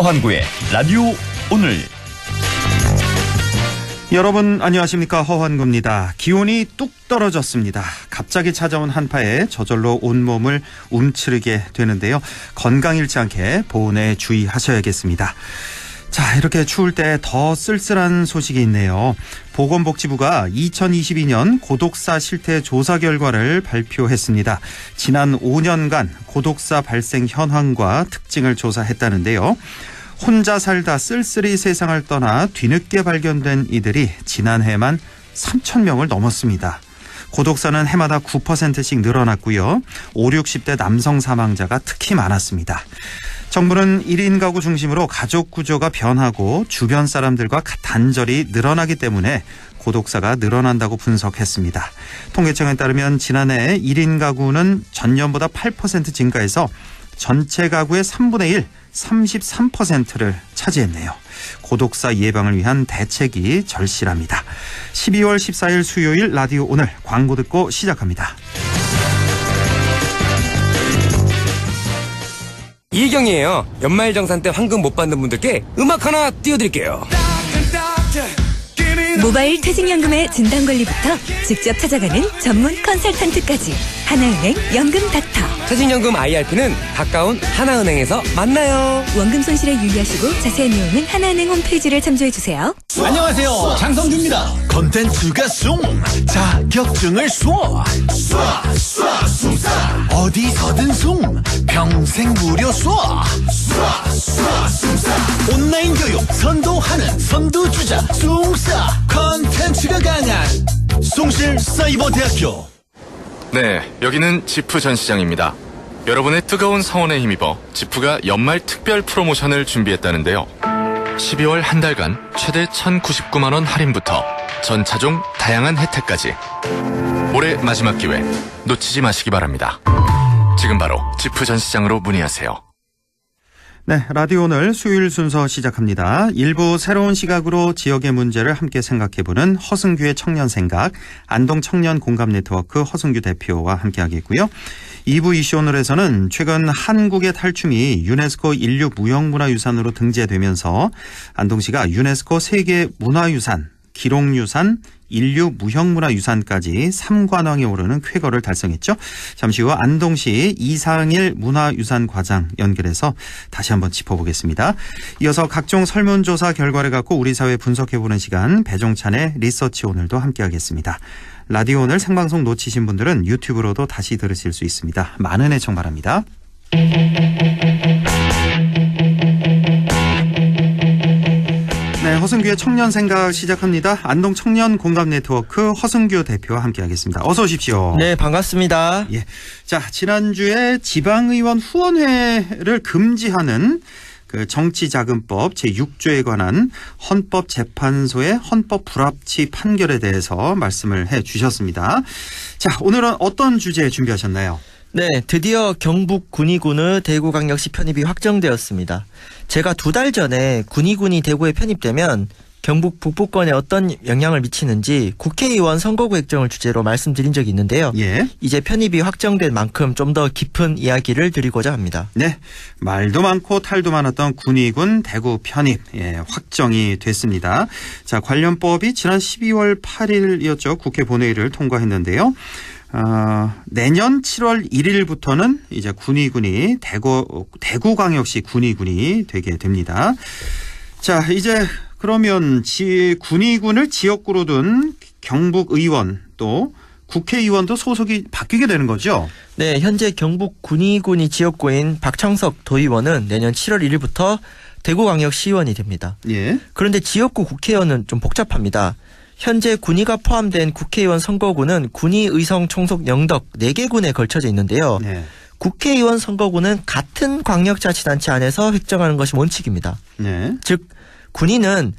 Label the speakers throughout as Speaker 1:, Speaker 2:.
Speaker 1: 허환구의 라디오 오늘.
Speaker 2: 여러분 안녕하십니까, 허환구입니다. 기온이 뚝 떨어졌습니다. 갑자기 찾아온 한파에 저절로 온몸을 움츠리게 되는데요. 건강 잃지 않게 보온에 주의하셔야겠습니다. 자, 이렇게 추울 때 더 쓸쓸한 소식이 있네요. 보건복지부가 2022년 고독사 실태 조사 결과를 발표했습니다. 지난 5년간 고독사 발생 현황과 특징을 조사했다는데요. 혼자 살다 쓸쓸히 세상을 떠나 뒤늦게 발견된 이들이 지난해만 3,000명을 넘었습니다. 고독사는 해마다 9%씩 늘어났고요. 5, 60대 남성 사망자가 특히 많았습니다. 정부는 1인 가구 중심으로 가족 구조가 변하고 주변 사람들과 단절이 늘어나기 때문에 고독사가 늘어난다고 분석했습니다. 통계청에 따르면 지난해 1인 가구는 전년보다 8% 증가해서 전체 가구의 3분의 1, 33%를 차지했네요. 고독사 예방을 위한 대책이 절실합니다. 12월 14일 수요일 라디오 오늘 광고 듣고 시작합니다.
Speaker 3: 이경이에요. 연말정산 때 환급 못 받는 분들께 음악 하나 띄워드릴게요.
Speaker 4: 모바일 퇴직연금의 진단관리부터 직접 찾아가는 전문 컨설턴트까지 하나은행 연금닥터.
Speaker 3: 퇴직연금 IRP는 가까운 하나은행에서 만나요.
Speaker 4: 원금 손실에 유의하시고 자세한 내용은 하나은행 홈페이지를 참조해주세요.
Speaker 5: 안녕하세요, 장성규입니다. 컨텐츠가 쏨, 자격증을 쏘 어디서든 쏨, 평생 무료 쏘 온라인 교육 선도하는 선두주자 쏨사, 컨텐츠가 강한 송실사이버대학교.
Speaker 6: 네, 여기는 지프 전시장입니다. 여러분의 뜨거운 성원에 힘입어 지프가 연말 특별 프로모션을 준비했다는데요. 12월 한 달간 최대 1,099만 원 할인부터 전 차종 다양한 혜택까지. 올해 마지막 기회 놓치지 마시기 바랍니다. 지금 바로 지프 전시장으로 문의하세요.
Speaker 2: 네, 라디오 오늘 수요일 순서 시작합니다. 일부 새로운 시각으로 지역의 문제를 함께 생각해보는 허승규의 청년생각, 안동청년공감네트워크 허승규 대표와 함께하겠고요. 2부 이슈 오늘에서는 최근 한국의 탈춤이 유네스코 인류 무형문화유산으로 등재되면서 안동시가 유네스코 세계문화유산, 기록유산, 인류 무형문화유산까지 3관왕에 오르는 쾌거를 달성했죠. 잠시 후 안동시 이상일 문화유산 과장 연결해서 다시 한번 짚어보겠습니다. 이어서 각종 설문조사 결과를 갖고 우리 사회 분석해보는 시간, 배종찬의 리서치 오늘도 함께하겠습니다. 라디오 오늘 생방송 놓치신 분들은 유튜브로도 다시 들으실 수 있습니다. 많은 애청 바랍니다. 네, 허승규의 청년생각 시작합니다. 안동청년공감네트워크 허승규 대표와 함께하겠습니다. 어서 오십시오.
Speaker 7: 네, 반갑습니다.
Speaker 2: 예, 자, 지난주에 지방의원 후원회를 금지하는 그 정치자금법 제6조에 관한 헌법재판소의 헌법 불합치 판결에 대해서 말씀을 해 주셨습니다. 자, 오늘은 어떤 주제 준비하셨나요?
Speaker 7: 네, 드디어 경북 군위군의 대구광역시 편입이 확정되었습니다. 제가 2달 전에 군위군이 대구에 편입되면 경북 북부권에 어떤 영향을 미치는지 국회의원 선거구 획정을 주제로 말씀드린 적이 있는데요.
Speaker 2: 예.
Speaker 7: 이제 편입이 확정된 만큼 좀 더 깊은 이야기를 드리고자 합니다.
Speaker 2: 네, 말도 많고 탈도 많았던 군위군 대구 편입 확정이 됐습니다. 자, 관련법이 지난 12월 8일이었죠. 국회 본회의를 통과했는데요. 내년 7월 1일부터는 이제 군위군이 대구광역시 군위군이 되게 됩니다. 자, 이제 그러면 군위군을 지역구로 둔 경북의원 또 국회의원도 소속이 바뀌게 되는 거죠?
Speaker 7: 네, 현재 경북 군위군이 지역구인 박창석 도의원은 내년 7월 1일부터 대구광역시의원이 됩니다.
Speaker 2: 예.
Speaker 7: 그런데 지역구 국회의원은 좀 복잡합니다. 현재 군위가 포함된 국회의원 선거구는 군위의성 총속 영덕 4개 군에 걸쳐져 있는데요.
Speaker 2: 네.
Speaker 7: 국회의원 선거구는 같은 광역자치단체 안에서 획정하는 것이 원칙입니다.
Speaker 2: 네.
Speaker 7: 즉 군위는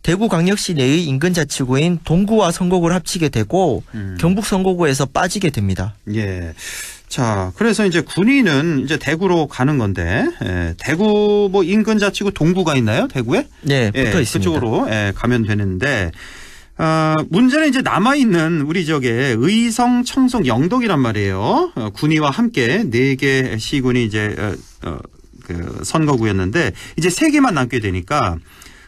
Speaker 7: 대구광역시 내의 인근자치구인 동구와 선거구를 합치게 되고 경북 선거구에서 빠지게 됩니다.
Speaker 2: 예. 자, 그래서 이제 군위는 이제 대구로 가는 건데, 대구 뭐 인근자치구 동구가 있나요? 대구에?
Speaker 7: 네, 붙어 있습니다.
Speaker 2: 그쪽으로 가면 되는데, 문제는 이제 남아있는 우리 지역에 의성, 청송, 영덕이란 말이에요. 군위와 함께 4개 시군이 이제 그 선거구였는데 이제 3개만 남게 되니까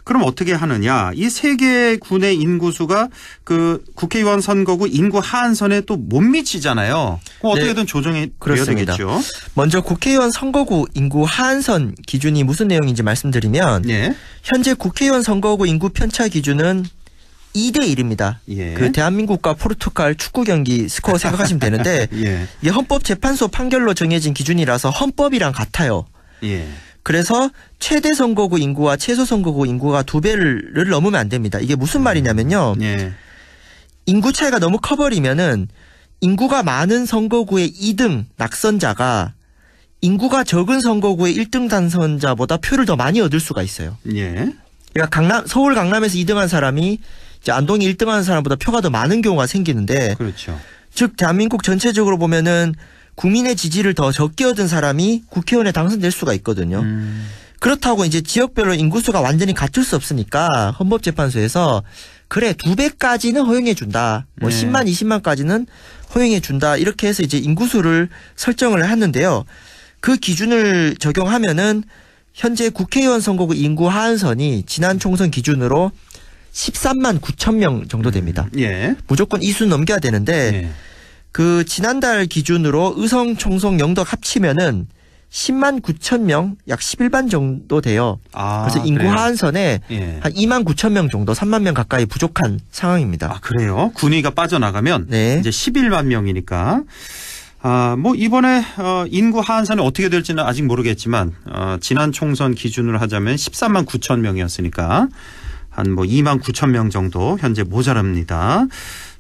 Speaker 2: 그럼 어떻게 하느냐. 이 3개 군의 인구수가 그 국회의원 선거구 인구 하한선에 또 못 미치잖아요. 어떻게든 조정이 돼야 되겠죠.
Speaker 7: 먼저 국회의원 선거구 인구 하한선 기준이 무슨 내용인지 말씀드리면
Speaker 2: 예.
Speaker 7: 현재 국회의원 선거구 인구 편차 기준은 2대 1입니다.
Speaker 2: 예.
Speaker 7: 그 대한민국과 포르투갈 축구 경기 스코어 생각하시면 되는데
Speaker 2: 예.
Speaker 7: 이게 헌법재판소 판결로 정해진 기준이라서 헌법이랑 같아요.
Speaker 2: 예.
Speaker 7: 그래서 최대 선거구 인구와 최소 선거구 인구가 2배를 넘으면 안 됩니다. 이게 무슨 말이냐면요.
Speaker 2: 예.
Speaker 7: 인구 차이가 너무 커버리면은 인구가 많은 선거구의 2등 낙선자가 인구가 적은 선거구의 1등 당선자보다 표를 더 많이 얻을 수가 있어요.
Speaker 2: 예.
Speaker 7: 그러니까 서울 강남에서 2등한 사람이 이제 안동이 1등한 사람보다 표가 더 많은 경우가 생기는데
Speaker 2: 그렇죠.
Speaker 7: 즉 대한민국 전체적으로 보면은 국민의 지지를 더 적게 얻은 사람이 국회의원에 당선될 수가 있거든요. 그렇다고 이제 지역별로 인구수가 완전히 같을 수 없으니까 헌법재판소에서 그래 2배까지는 허용해 준다. 뭐
Speaker 2: 네.
Speaker 7: 10만 20만까지는 허용해 준다. 이렇게 해서 이제 인구수를 설정을 했는데요. 그 기준을 적용하면은 현재 국회의원 선거구 인구 하한선이 지난 총선 기준으로 13만 9천 명 정도 됩니다.
Speaker 2: 예.
Speaker 7: 무조건 이 수 넘겨야 되는데
Speaker 2: 예.
Speaker 7: 그 지난달 기준으로 의성, 총성, 영덕 합치면은 10만 9천 명, 약 11반 정도 돼요. 그래서 인구
Speaker 2: 그래요?
Speaker 7: 하한선에
Speaker 2: 예.
Speaker 7: 한 2만 9천 명 정도, 3만 명 가까이 부족한 상황입니다.
Speaker 2: 아, 그래요? 군의가 빠져나가면
Speaker 7: 네.
Speaker 2: 이제 11만 명이니까 뭐 이번에 인구 하한선이 어떻게 될지는 아직 모르겠지만 지난 총선 기준으로 하자면 13만 9천 명이었으니까 한 뭐 2만 9천 명 정도 현재 모자랍니다.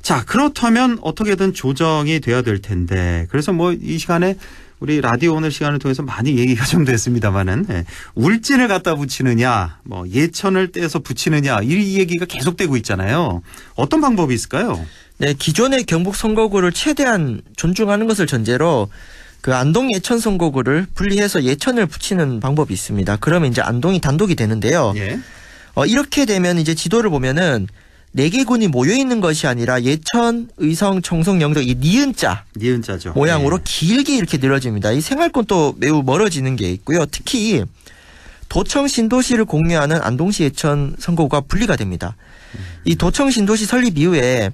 Speaker 2: 자, 그렇다면 어떻게든 조정이 돼야 될 텐데 그래서 뭐 이 시간에 우리 라디오 오늘 시간을 통해서 많이 얘기가 좀 됐습니다만은 울진을 갖다 붙이느냐 뭐 예천을 떼서 붙이느냐 이 얘기가 계속되고 있잖아요. 어떤 방법이 있을까요?
Speaker 7: 네, 기존의 경북 선거구를 최대한 존중하는 것을 전제로 그 안동 예천 선거구를 분리해서 예천을 붙이는 방법이 있습니다. 그러면 이제 안동이 단독이 되는데요.
Speaker 2: 예.
Speaker 7: 이렇게 되면 이제 지도를 보면은 4개 군이 모여 있는 것이 아니라 예천, 의성, 청송, 영덕 이 니은자 모양으로
Speaker 2: 예.
Speaker 7: 길게 이렇게 늘어집니다. 이 생활권도 매우 멀어지는 게 있고요. 특히 도청 신도시를 공유하는 안동시 예천 선거구가 분리가 됩니다. 이 도청 신도시 설립 이후에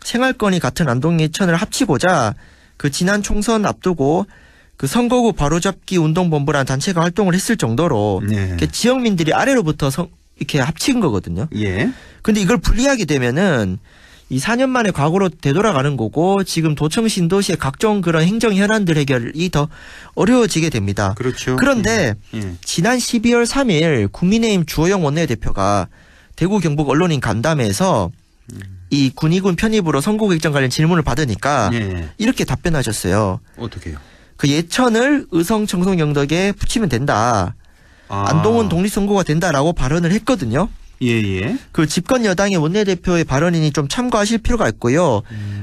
Speaker 7: 생활권이 같은 안동 예천을 합치고자 그 지난 총선 앞두고 그 선거구 바로잡기 운동본부라는 단체가 활동을 했을 정도로
Speaker 2: 네.
Speaker 7: 지역민들이 아래로부터 이렇게 합친 거거든요.
Speaker 2: 예.
Speaker 7: 근데 이걸 분리하게 되면은 이 4년 만에 과거로 되돌아가는 거고 지금 도청 신도시의 각종 그런 행정 현안들 해결이 더 어려워지게 됩니다.
Speaker 2: 그렇죠.
Speaker 7: 그런데
Speaker 2: 예.
Speaker 7: 지난 12월 3일 국민의힘 주호영 원내대표가 대구 경북 언론인 간담회에서 이 군의군 편입으로 선거구 일정 관련 질문을 받으니까
Speaker 2: 예.
Speaker 7: 이렇게 답변하셨어요.
Speaker 2: 어떻게요?
Speaker 7: 그 예천을 의성, 청송, 영덕에 붙이면 된다. 안동은 독립선거가 된다라고 발언을 했거든요.
Speaker 2: 예예.
Speaker 7: 그 집권 여당의 원내대표의 발언이니 좀 참고하실 필요가 있고요.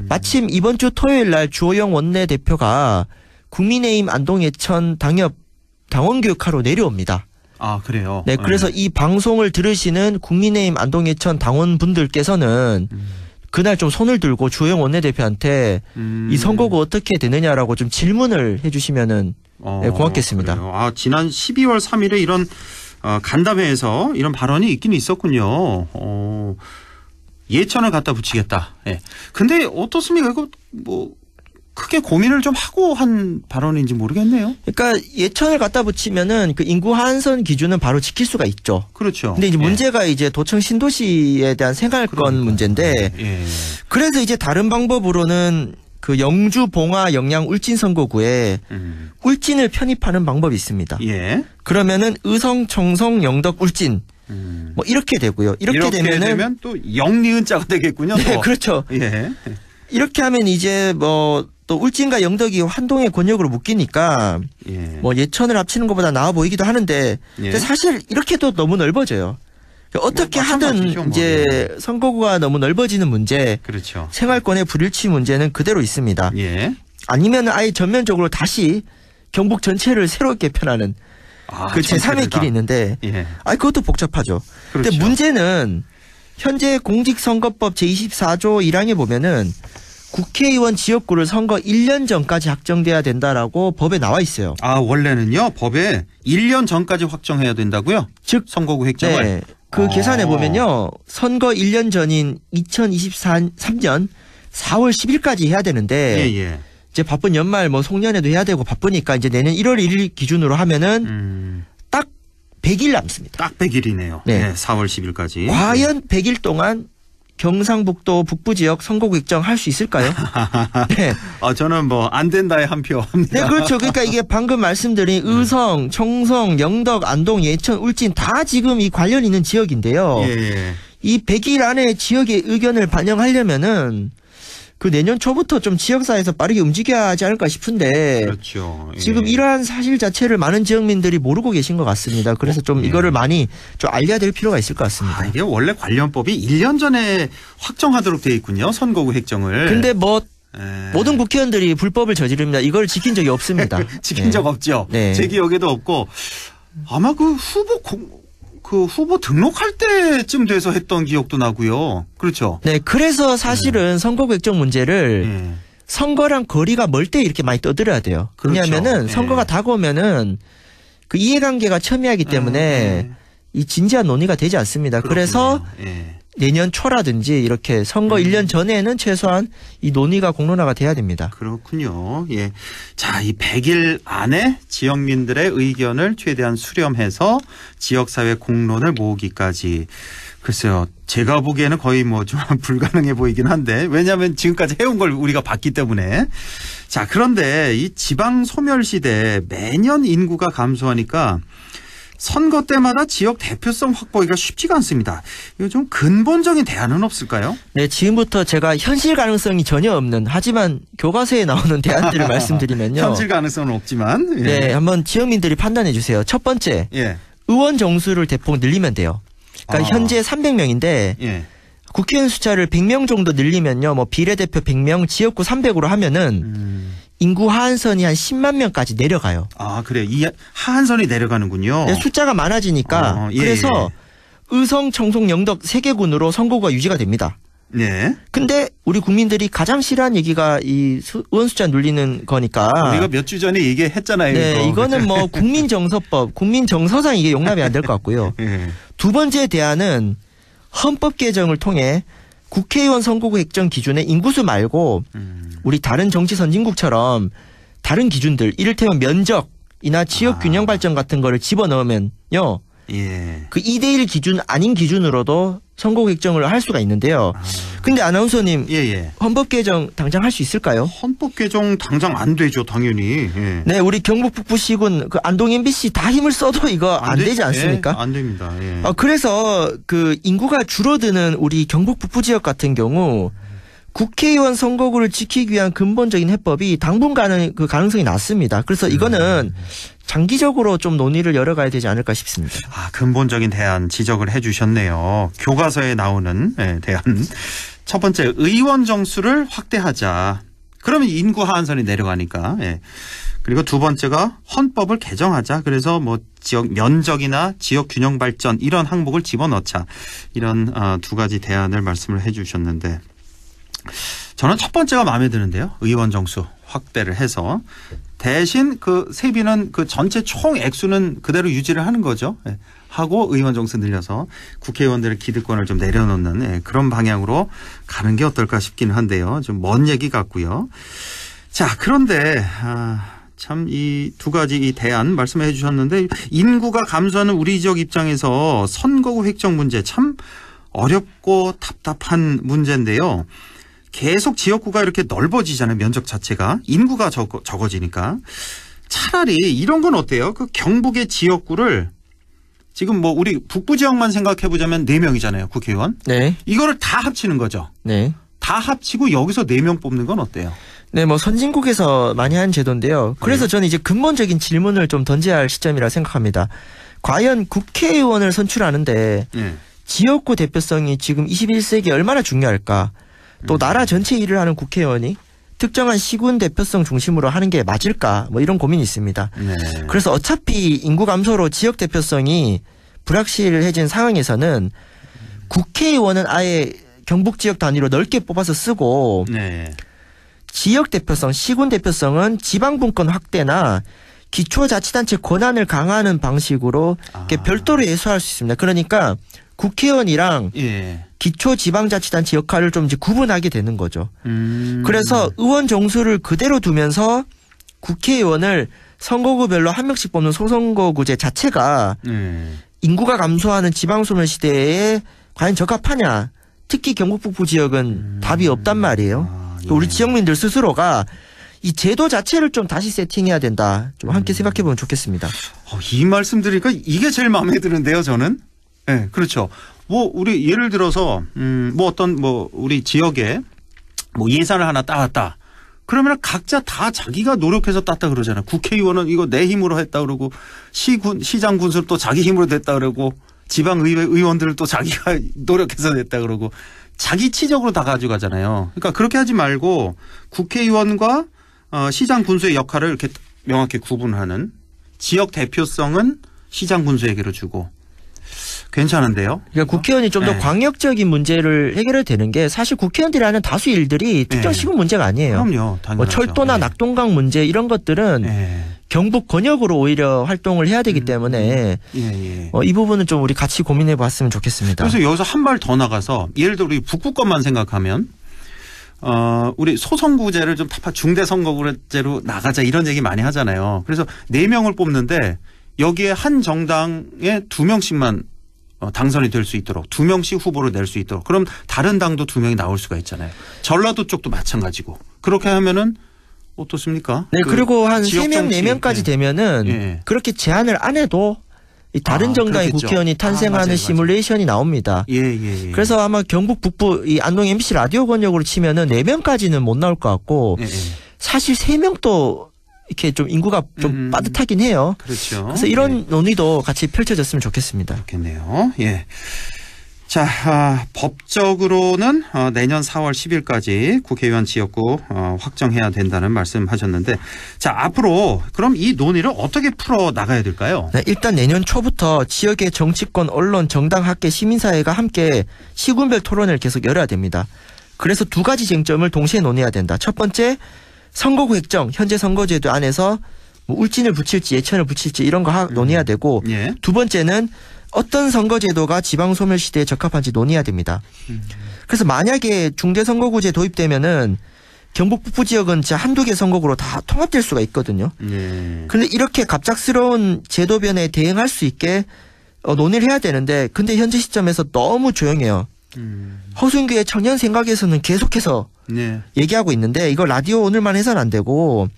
Speaker 7: 마침 이번 주 토요일 날 주호영 원내대표가 국민의힘 안동 예천 당원 교육하러 내려옵니다.
Speaker 2: 아, 그래요?
Speaker 7: 네, 그래서 이 방송을 들으시는 국민의힘 안동 예천 당원분들께서는 그날 좀 손을 들고 주호영 원내대표한테 이 선거구 어떻게 되느냐라고 좀 질문을 해주시면은 네, 고맙겠습니다.
Speaker 2: 그래요. 지난 12월 3일에 이런 간담회에서 이런 발언이 있긴 있었군요. 예천을 갖다 붙이겠다. 예. 근데 어떻습니까? 이거 뭐 크게 고민을 좀 하고 한 발언인지 모르겠네요.
Speaker 7: 그러니까 예천을 갖다 붙이면은 그 인구 하한선 기준은 바로 지킬 수가 있죠.
Speaker 2: 그렇죠.
Speaker 7: 근데 이제 문제가 이제 도청 신도시에 대한 생활권 문제인데
Speaker 2: 예.
Speaker 7: 그래서 이제 다른 방법으로는 그 영주, 봉화, 영양, 울진 선거구에 울진을 편입하는 방법이 있습니다.
Speaker 2: 예.
Speaker 7: 그러면은 의성, 청성, 영덕, 울진 뭐 이렇게 되고요. 이렇게 되면
Speaker 2: 또 영리은자가 되겠군요.
Speaker 7: 네,
Speaker 2: 또.
Speaker 7: 그렇죠.
Speaker 2: 예.
Speaker 7: 이렇게 하면 이제 뭐 또 울진과 영덕이 환동의 권역으로 묶이니까
Speaker 2: 예.
Speaker 7: 뭐 예천을 합치는 것보다 나아 보이기도 하는데
Speaker 2: 예.
Speaker 7: 근데 사실 이렇게도 너무 넓어져요. 어떻게
Speaker 2: 뭐
Speaker 7: 하든
Speaker 2: 마찬가지죠, 뭐.
Speaker 7: 이제 선거구가 너무 넓어지는 문제,
Speaker 2: 그렇죠.
Speaker 7: 생활권의 불일치 문제는 그대로 있습니다.
Speaker 2: 예.
Speaker 7: 아니면 아예 전면적으로 다시 경북 전체를 새롭게 편하는 그 제3의 길이 있는데
Speaker 2: 예.
Speaker 7: 그것도 복잡하죠.
Speaker 2: 그렇죠.
Speaker 7: 근데 문제는 현재 공직선거법 제24조 1항에 보면은 국회의원 지역구를 선거 1년 전까지 확정돼야 된다라고 법에 나와 있어요.
Speaker 2: 아, 원래는요, 법에 1년 전까지 확정해야 된다고요? 즉, 선거구 획정을?
Speaker 7: 네. 그 계산해 보면요. 선거 1년 전인 2023년 4월 10일까지 해야 되는데
Speaker 2: 예.
Speaker 7: 이제 바쁜 연말 뭐 송년회도 해야 되고 바쁘니까 이제 내년 1월 1일 기준으로 하면은 딱 100일 남습니다.
Speaker 2: 딱 100일이네요.
Speaker 7: 네.
Speaker 2: 네, 4월 10일까지.
Speaker 7: 과연 100일 동안 경상북도 북부 지역 선거구 획정할 수 있을까요? 네.
Speaker 2: 저는 뭐 안 된다에 한 표 합니다.
Speaker 7: 네, 그렇죠. 그러니까 이게 방금 말씀드린 의성, 청성, 영덕, 안동, 예천, 울진 다 지금 이 관련 있는 지역인데요.
Speaker 2: 예.
Speaker 7: 이 100일 안에 지역의 의견을 반영하려면은 그 내년 초부터 좀 지역사회에서 빠르게 움직여야 하지 않을까 싶은데
Speaker 2: 그렇죠. 예.
Speaker 7: 지금 이러한 사실 자체를 많은 지역민들이 모르고 계신 것 같습니다. 그래서 좀 이거를 많이 좀 알려야 될 필요가 있을 것 같습니다.
Speaker 2: 이게 원래 관련법이 1년 전에 확정하도록 돼 있군요. 선거구 획정을.
Speaker 7: 근데 뭐
Speaker 2: 예.
Speaker 7: 모든 국회의원들이 불법을 저지릅니다. 이걸 지킨 적이 없습니다.
Speaker 2: 지킨 적 없죠.
Speaker 7: 네.
Speaker 2: 제 기억에도 없고 아마 그 후보 등록할 때쯤 돼서 했던 기억도 나고요. 그렇죠.
Speaker 7: 네, 그래서 사실은 선거구 획정 문제를
Speaker 2: 예.
Speaker 7: 선거랑 거리가 멀 때 이렇게 많이 떠들어야 돼요.
Speaker 2: 그렇죠.
Speaker 7: 왜냐하면은
Speaker 2: 예.
Speaker 7: 선거가 다가오면은 그 이해관계가 첨예하기 때문에 이 진지한 논의가 되지 않습니다. 그래서
Speaker 2: 그렇군요. 예.
Speaker 7: 내년 초라든지 이렇게 선거 1년 전에는 최소한 이 논의가 공론화가 돼야 됩니다.
Speaker 2: 그렇군요. 예. 자, 이 100일 안에 지역민들의 의견을 최대한 수렴해서 지역사회 공론을 모으기까지. 글쎄요. 제가 보기에는 거의 뭐 좀 불가능해 보이긴 한데 왜냐하면 지금까지 해온 걸 우리가 봤기 때문에. 자, 그런데 이 지방 소멸 시대에 매년 인구가 감소하니까 선거 때마다 지역 대표성 확보하기가 쉽지가 않습니다. 이거 좀 근본적인 대안은 없을까요?
Speaker 7: 네, 지금부터 제가 현실 가능성이 전혀 없는 하지만 교과서에 나오는 대안들을 말씀드리면요.
Speaker 2: 현실 가능성은 없지만. 예.
Speaker 7: 네, 한번 지역민들이 판단해 주세요. 첫 번째,
Speaker 2: 예.
Speaker 7: 의원 정수를 대폭 늘리면 돼요. 그러니까 현재 300명인데
Speaker 2: 예.
Speaker 7: 국회의원 숫자를 100명 정도 늘리면요. 뭐 비례대표 100명, 지역구 300으로 하면은 인구 하한선이 한 10만 명까지 내려가요.
Speaker 2: 아, 그래. 이 하한선이 내려가는군요.
Speaker 7: 네, 숫자가 많아지니까
Speaker 2: 예,
Speaker 7: 그래서 의성, 청송, 영덕 3개군으로 선거구가 유지가 됩니다.
Speaker 2: 네.
Speaker 7: 근데 우리 국민들이 가장 싫어하는 얘기가 이 의원 숫자 늘리는 거니까.
Speaker 2: 우리가 몇 주 전에 얘기했잖아요.
Speaker 7: 네, 이거는 뭐 국민정서법, 국민정서상 이게 용납이 안 될 것 같고요.
Speaker 2: 예.
Speaker 7: 두 번째 대안은 헌법 개정을 통해 국회의원 선거구 획정 기준의 인구수 말고 우리 다른 정치 선진국처럼 다른 기준들 이를테면 면적이나 지역 균형 발전 같은 거를 집어넣으면요.
Speaker 2: 예.
Speaker 7: 그 2대1 기준 아닌 기준으로도 선거구 획정을 할 수가 있는데요. 근데 아나운서님
Speaker 2: 예.
Speaker 7: 헌법 개정 당장 할 수 있을까요?
Speaker 2: 헌법 개정 당장 안 되죠, 당연히. 예.
Speaker 7: 네, 우리 경북 북부 시군 그 안동 MBC 다 힘을 써도 이거 안 되지 않습니까?
Speaker 2: 예, 안 됩니다. 예.
Speaker 7: 그래서 그 인구가 줄어드는 우리 경북 북부 지역 같은 경우 국회의원 선거구를 지키기 위한 근본적인 해법이 당분간은 그 가능성이 낮습니다. 그래서 이거는 장기적으로 좀 논의를 열어가야 되지 않을까 싶습니다.
Speaker 2: 근본적인 대안 지적을 해 주셨네요. 교과서에 나오는 대안. 첫 번째, 의원 정수를 확대하자. 그러면 인구 하한선이 내려가니까. 예. 그리고 두 번째가 헌법을 개정하자. 그래서 뭐 지역 면적이나 지역 균형 발전 이런 항목을 집어넣자. 이런 두 가지 대안을 말씀을 해 주셨는데 저는 첫 번째가 마음에 드는데요. 의원 정수 확대를 해서 대신 그 세비는 그 전체 총 액수는 그대로 유지를 하는 거죠. 예. 하고 의원 정수 늘려서 국회의원들의 기득권을 좀 내려놓는 그런 방향으로 가는 게 어떨까 싶기는 한데요. 좀 먼 얘기 같고요. 자, 그런데 참 이 두 가지 이 대안 말씀해 주셨는데 인구가 감소하는 우리 지역 입장에서 선거구 획정 문제 참 어렵고 답답한 문제인데요. 계속 지역구가 이렇게 넓어지잖아요. 면적 자체가. 인구가 적어지니까. 차라리 이런 건 어때요? 그 경북의 지역구를 지금 뭐 우리 북부 지역만 생각해 보자면 4명이잖아요. 국회의원.
Speaker 7: 네.
Speaker 2: 이거를 다 합치는 거죠.
Speaker 7: 네.
Speaker 2: 다 합치고 여기서 4명 뽑는 건 어때요?
Speaker 7: 네, 뭐 선진국에서 많이 한 제도인데요. 그래서 저는 이제 근본적인 질문을 좀 던져야 할 시점이라 생각합니다. 과연 국회의원을 선출하는데 지역구 대표성이 지금 21세기에 얼마나 중요할까? 또 나라 전체 일을 하는 국회의원이 특정한 시군 대표성 중심으로 하는 게 맞을까? 뭐 이런 고민이 있습니다.
Speaker 2: 네.
Speaker 7: 그래서 어차피 인구 감소로 지역 대표성이 불확실해진 상황에서는 국회의원은 아예 경북 지역 단위로 넓게 뽑아서 쓰고
Speaker 2: 네.
Speaker 7: 지역 대표성, 시군 대표성은 지방분권 확대나 기초자치단체 권한을 강화하는 방식으로 이렇게 별도로 예소할 수 있습니다. 그러니까 국회의원이랑
Speaker 2: 예.
Speaker 7: 기초지방자치단체 역할을 좀 이제 구분하게 되는 거죠. 그래서 의원 정수를 그대로 두면서 국회의원을 선거구별로 한 명씩 뽑는 소선거구제 자체가 인구가 감소하는 지방소멸시대에 과연 적합하냐. 특히 경북 북부 지역은 답이 없단 말이에요.
Speaker 2: 예.
Speaker 7: 우리 지역민들 스스로가 이 제도 자체를 좀 다시 세팅해야 된다. 좀 함께 생각해보면 좋겠습니다.
Speaker 2: 이 말씀 드리니까 이게 제일 마음에 드는데요, 저는. 네, 그렇죠. 뭐 우리 예를 들어서 뭐 어떤 뭐 우리 지역에 뭐 예산을 하나 따왔다. 그러면 각자 다 자기가 노력해서 땄다 그러잖아요. 국회의원은 이거 내 힘으로 했다 그러고 시장 군수는 또 자기 힘으로 냈다 그러고 지방의회 의원들은 또 자기가 노력해서 냈다 그러고 자기 치적으로 다 가져가잖아요. 그러니까 그렇게 하지 말고 국회의원과 시장 군수의 역할을 이렇게 명확히 구분하는 지역 대표성은 시장 군수에게로 주고 괜찮은데요.
Speaker 7: 그러니까 국회의원이 좀 더
Speaker 2: 네.
Speaker 7: 광역적인 문제를 해결해야 되는 게 사실 국회의원들이 하는 다수 일들이 특정
Speaker 2: 네.
Speaker 7: 시군 문제가 아니에요.
Speaker 2: 그럼요. 당연하죠.
Speaker 7: 뭐 철도나
Speaker 2: 네.
Speaker 7: 낙동강 문제 이런 것들은
Speaker 2: 네.
Speaker 7: 경북 권역으로 오히려 활동을 해야 되기 때문에
Speaker 2: 예.
Speaker 7: 이 부분은 좀 우리 같이 고민해 봤으면 좋겠습니다.
Speaker 2: 그래서 여기서 한 발 더 나가서 예를 들어 우리 북구 것만 생각하면 우리 소선구제를 좀 중대선거구제로 나가자 이런 얘기 많이 하잖아요. 그래서 4명을 뽑는데 여기에 한 정당에 2명씩만 당선이 될 수 있도록 2명씩 후보를 낼 수 있도록 그럼 다른 당도 2명이 나올 수가 있잖아요. 전라도 쪽도 마찬가지고 그렇게 하면은 어떻습니까?
Speaker 7: 네, 그리고 한
Speaker 2: 지역
Speaker 7: 3명,
Speaker 2: 정치.
Speaker 7: 4명까지
Speaker 2: 예.
Speaker 7: 되면
Speaker 2: 예.
Speaker 7: 그렇게 제안을 안 해도 이 다른 정당의
Speaker 2: 그렇겠죠.
Speaker 7: 국회의원이 탄생하는
Speaker 2: 맞아요.
Speaker 7: 시뮬레이션이 나옵니다.
Speaker 2: 예.
Speaker 7: 그래서 아마 경북 북부 이 안동 MBC 라디오 권역으로 치면은 4명까지는 못 나올 것 같고
Speaker 2: 예.
Speaker 7: 사실 3명도 이렇게 좀 인구가 좀 빠듯하긴 해요.
Speaker 2: 그렇죠.
Speaker 7: 그래서 이런 논의도 같이 펼쳐졌으면 좋겠습니다.
Speaker 2: 좋겠네요. 예. 자, 법적으로는 내년 4월 10일까지 국회의원 지역구 확정해야 된다는 말씀하셨는데 자, 앞으로 그럼 이 논의를 어떻게 풀어 나가야 될까요?
Speaker 7: 네, 일단 내년 초부터 지역의 정치권, 언론, 정당, 학계, 시민사회가 함께 시군별 토론을 계속 열어야 됩니다. 그래서 2가지 쟁점을 동시에 논의해야 된다. 첫 번째, 선거구 획정, 현재 선거제도 안에서 뭐 울진을 붙일지 예천을 붙일지 이런 거 논의해야 되고
Speaker 2: 예.
Speaker 7: 2번째는 어떤 선거제도가 지방소멸시대에 적합한지 논의해야 됩니다. 그래서 만약에 중대선거구제 도입되면은 경북 북부 지역은 진짜 한두 개 선거구로 다 통합될 수가 있거든요.
Speaker 2: 예.
Speaker 7: 그런데 이렇게 갑작스러운 제도 변화에 대응할 수 있게 논의를 해야 되는데 근데 현재 시점에서 너무 조용해요. 허순규의 청년 생각에서는 계속해서
Speaker 2: 네.
Speaker 7: 얘기하고 있는데 이거 라디오 오늘만 해서는 안 되고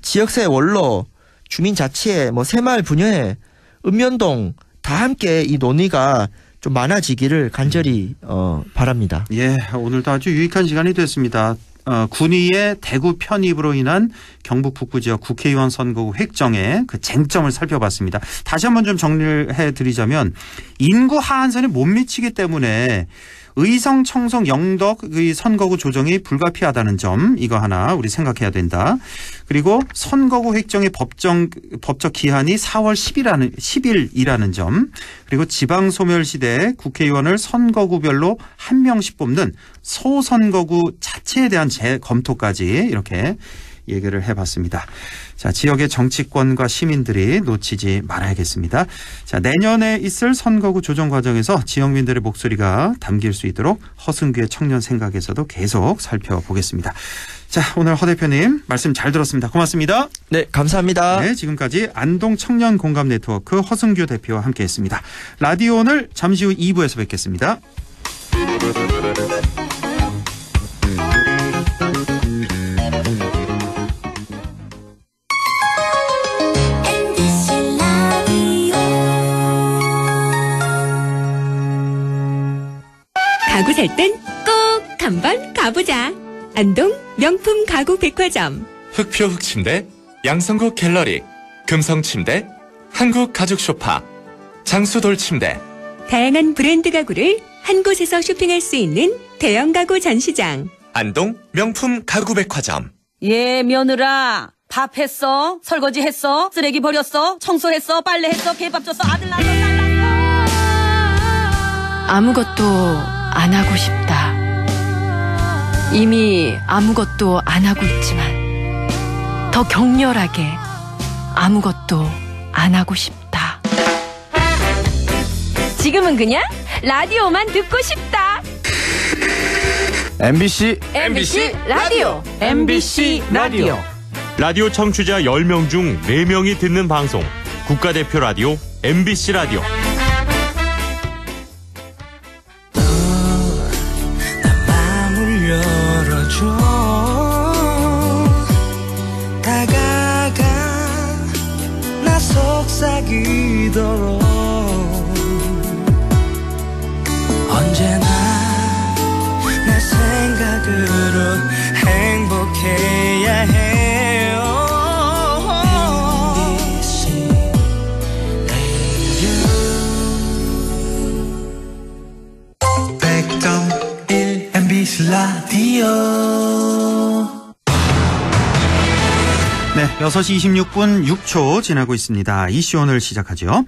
Speaker 7: 지역사회 원로, 주민자치회, 뭐 새마을 분여회, 읍면동 다 함께 이 논의가 좀 많아지기를 간절히 바랍니다.
Speaker 2: 예, 오늘도 아주 유익한 시간이 됐습니다. 군위의 대구 편입으로 인한 경북 북부 지역 국회의원 선거구 획정의 그 쟁점을 살펴봤습니다. 다시 한번 좀 정리를 해드리자면 인구 하한선에 못 미치기 때문에 의성, 청송, 영덕의 선거구 조정이 불가피하다는 점 이거 하나 우리 생각해야 된다. 그리고 선거구 획정의 법적 기한이 4월 10일이라는 점 그리고 지방소멸시대 국회의원을 선거구별로 한 명씩 뽑는 소선거구 자체에 대한 재검토까지 이렇게 얘기를 해봤습니다. 자, 지역의 정치권과 시민들이 놓치지 말아야겠습니다. 자, 내년에 있을 선거구 조정 과정에서 지역민들의 목소리가 담길 수 있도록 허승규의 청년 생각에서도 계속 살펴보겠습니다. 자, 오늘 허 대표님 말씀 잘 들었습니다. 고맙습니다.
Speaker 7: 네, 감사합니다.
Speaker 2: 네, 지금까지 안동 청년 공감 네트워크 허승규 대표와 함께했습니다. 라디오 오늘 잠시 후 2부에서 뵙겠습니다.
Speaker 4: 가구 살 땐 꼭 한번 가보자. 안동 명품 가구 백화점.
Speaker 6: 흑표 흑침대, 양성국 갤러리, 금성침대, 한국 가죽 소파, 장수돌 침대.
Speaker 4: 다양한 브랜드 가구를 한 곳에서 쇼핑할 수 있는 대형 가구 전시장.
Speaker 6: 안동 명품 가구백화점.
Speaker 8: 예, 며느라. 밥 했어? 설거지 했어? 쓰레기 버렸어? 청소했어? 빨래했어? 개밥 줬어? 아들 낳았어? 딸 낳았어?
Speaker 9: 아무것도 안 하고 싶다. 이미 아무것도 안 하고 있지만 더 격렬하게 아무것도 안 하고 싶다.
Speaker 4: 지금은 그냥 라디오만 듣고 싶다.
Speaker 5: MBC
Speaker 9: 라디오.
Speaker 5: MBC 라디오.
Speaker 1: 라디오 청취자 10명 중 4명이 듣는 방송 국가대표 라디오 MBC 라디오.
Speaker 10: 마음을 열어줘. 다가가 나 속삭이도록 언제나 내 생각으로 행복해야 해요. MBC 라디오.
Speaker 2: 네, 6시 26분 6초 지나고 있습니다. 이슈 오늘 시작하죠.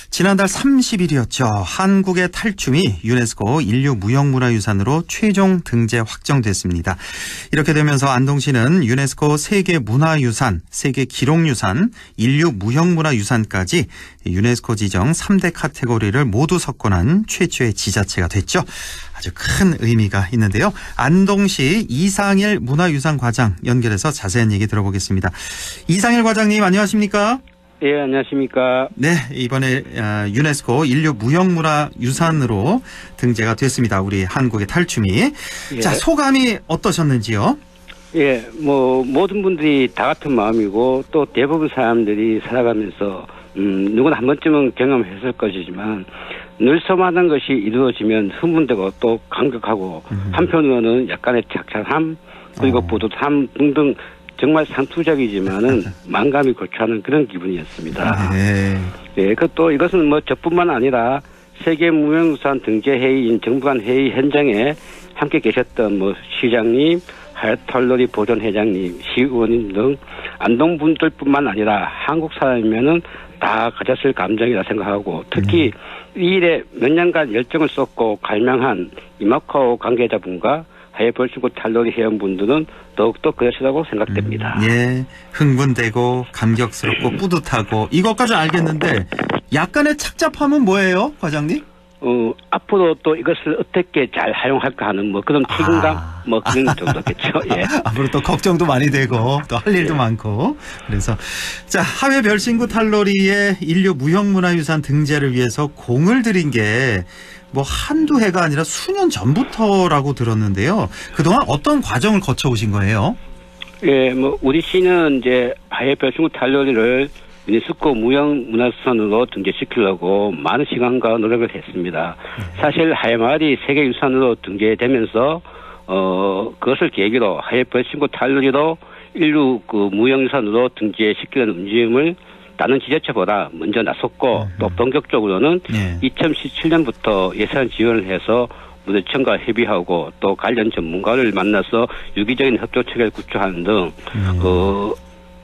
Speaker 2: 지난달 30일이었죠. 한국의 탈춤이 유네스코 인류무형문화유산으로 최종 등재 확정됐습니다. 이렇게 되면서 안동시는 유네스코 세계문화유산, 세계기록유산, 인류무형문화유산까지 유네스코 지정 3대 카테고리를 모두 석권한 최초의 지자체가 됐죠. 아주 큰 의미가 있는데요. 안동시 이상일 문화유산 과장 연결해서 자세한 얘기 들어보겠습니다. 이상일 과장님 안녕하십니까?
Speaker 11: 예, 안녕하십니까?
Speaker 2: 네, 이번에 유네스코 인류무형문화유산으로 등재가 됐습니다. 우리 한국의 탈춤이.
Speaker 11: 예.
Speaker 2: 자, 소감이 어떠셨는지요?
Speaker 11: 예, 모든 분들이 다 같은 마음이고 또 대부분 사람들이 살아가면서 누구나 한 번쯤은 경험했을 것이지만 늘소만한 것이 이루어지면 흥분되고 또 감격하고 한편으로는 약간의 착잡함 그리고 뿌듯함 등등 정말 상투적이지만은 만감이 고취하는 그런 기분이었습니다.
Speaker 2: 네.
Speaker 11: 예, 또 이것은 저뿐만 아니라 세계무형유산 등재회의인 정부 간 회의 현장에 함께 계셨던 시장님, 하얏털러리 보존회장님, 시의원님 등 안동 분들뿐만 아니라 한국 사람이면은 다 가졌을 감정이라 생각하고 특히 이 일에 몇 년간 열정을 쏟고 갈망한 이마카오 관계자분과 하얏벌신고 탈러리 회원분들은 더욱더 그러시다고 생각됩니다.
Speaker 2: 예, 흥분되고 감격스럽고 뿌듯하고 이것까지 알겠는데 약간의 착잡함은 뭐예요, 과장님?
Speaker 11: 앞으로 또 이것을 어떻게 잘 활용할까 하는 그런 책임감 그런 정도겠죠. 예.
Speaker 2: 앞으로 또 걱정도 많이 되고 또 할 일도 많고 그래서 자 하회 별신구 탈러리의 인류 무형문화유산 등재를 위해서 공을 들인 게 한두 해가 아니라 수년 전부터라고 들었는데요. 그동안 어떤 과정을 거쳐오신 거예요?
Speaker 11: 예, 우리 시는 이제 하회 별신구 탈러리를 유네스코 무형문화유산으로 등재시키려고 많은 시간과 노력을 했습니다. 사실 하회마을이 세계유산으로 등재되면서 그것을 계기로 하회벌신고 탈러리도 인류 무형유산으로 등재시키는 움직임을 다른 지자체보다 먼저 나섰고 또 본격적으로는 2017년부터 예산 지원을 해서 문화청과 협의하고 또 관련 전문가를 만나서 유기적인 협조 체계를 구축하는 등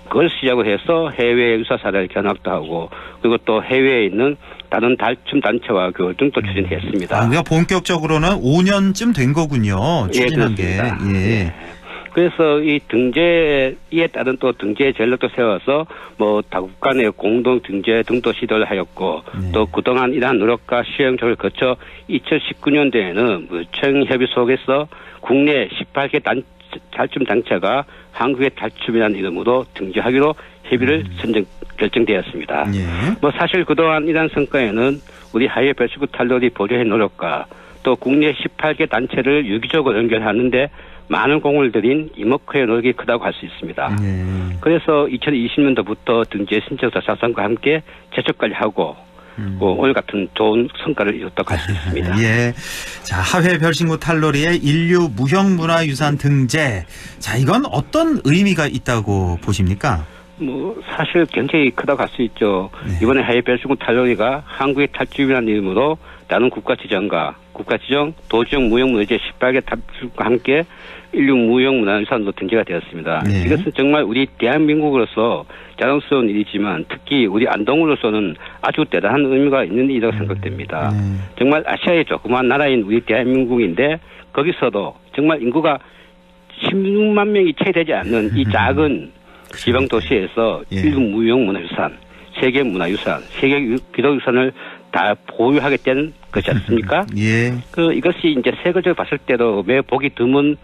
Speaker 11: 그걸 시작으로 해서 해외 유사 사례를 견학도 하고 그리고 또 해외에 있는 다른 탈춤 단체와 교육 등도 추진했습니다.
Speaker 2: 그러니까 본격적으로는 5년쯤 된 거군요. 추진한 게. 예.
Speaker 11: 그래서 이 등재에 따른 또 등재 전략도 세워서 다국 간의 공동 등재 등도 시도를 하였고 또 그동안 이러한 노력과 시행착오를 거쳐 2019년도에는 문화청 협의 속에서 국내 18개 탈춤 단체가 한국의 탈춤이라는 이름으로 등재하기로 협의를 결정되었습니다. 사실 그동안 이러한 성과에는 우리 하회 별신구 탈러리 보조회 노력과 또 국내 18개 단체를 유기적으로 연결하는데 많은 공을 들인 이모크의 노력이 크다고 할 수 있습니다. 그래서 2020년도부터 등재 신청서 작성과 함께 제출까지 하고 오늘 같은 좋은 성과를 이뤘다고 할 수 있습니다.
Speaker 2: 예. 자, 하회 별신구 탈러리의 인류 무형문화유산 등재. 자, 이건 어떤 의미가 있다고 보십니까?
Speaker 11: 사실 굉장히 크다고 할 수 있죠. 이번에 하회 별신구 탈러리가 한국의 탈춤이라는 이름으로 다른 국가 지정과 국가 지정 도지역 무형문화재 18개 탈춤과 함께 인류 무형문화유산으로 등재가 되었습니다. 이것은 정말 우리 대한민국으로서 자랑스러운 일이지만 특히 우리 안동으로서는 아주 대단한 의미가 있는 일이라고 생각됩니다. 정말 아시아의 조그만 나라인 우리 대한민국인데 거기서도 정말 인구가 16만 명이 채 되지 않는 이 작은 지방 도시에서 일부 무형 문화유산, 세계 문화유산, 세계 기록유산을 다 보유하게 된 것이 않습니까?
Speaker 2: 예.
Speaker 11: 이것이 이제 세계적으로 봤을 때도 매우 보기 드문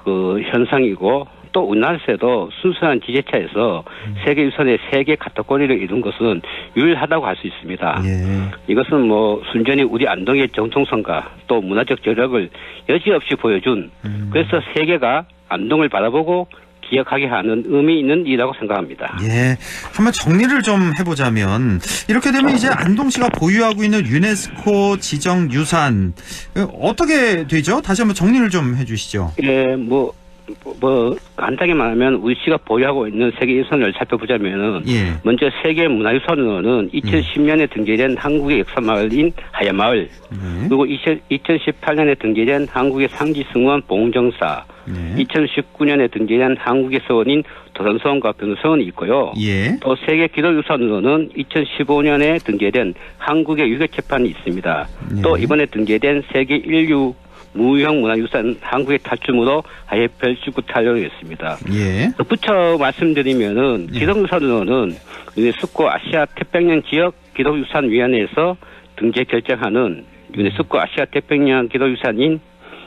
Speaker 11: 그 현상이고 또 우리나라에서도 순수한 지자체에서 세계유산의 세계 카테고리를 이룬 것은 유일하다고 할 수 있습니다.
Speaker 2: 예.
Speaker 11: 이것은 뭐 순전히 우리 안동의 정통성과 또 문화적 저력을 여지없이 보여준 그래서 세계가 안동을 바라보고 기억하게 하는 의미 있는 일이라고 생각합니다.
Speaker 2: 예. 한번 정리를 좀 해보자면 이렇게 되면 이제 안동시가 보유하고 있는 유네스코 지정 유산 어떻게 되죠? 다시 한번 정리를 좀 해주시죠.
Speaker 11: 예, 뭐 간단하게 말하면 우리 시가 보유하고 있는 세계유산을 살펴보자면은 먼저 세계 문화유산으로는 2010년에 등재된 한국의 역사마을인 하야마을, 그리고 2018년에 등재된 한국의 상지승원 봉정사, 2019년에 등재된 한국의 서원인 도산서원과 변호서원이 있고요. 또 세계 기록유산으로는 2015년에 등재된 한국의 유교재판이 있습니다. 또 이번에 등재된 세계 인류 무형 문화유산 한국의 탈춤으로 하예별 지구 탈려였습니다. 덧붙여 말씀드리면은 기록유산으로는 유네스코 아시아 태평양 지역 기록유산위원회에서 등재 결정하는 유네스코 아시아 태평양 기록유산이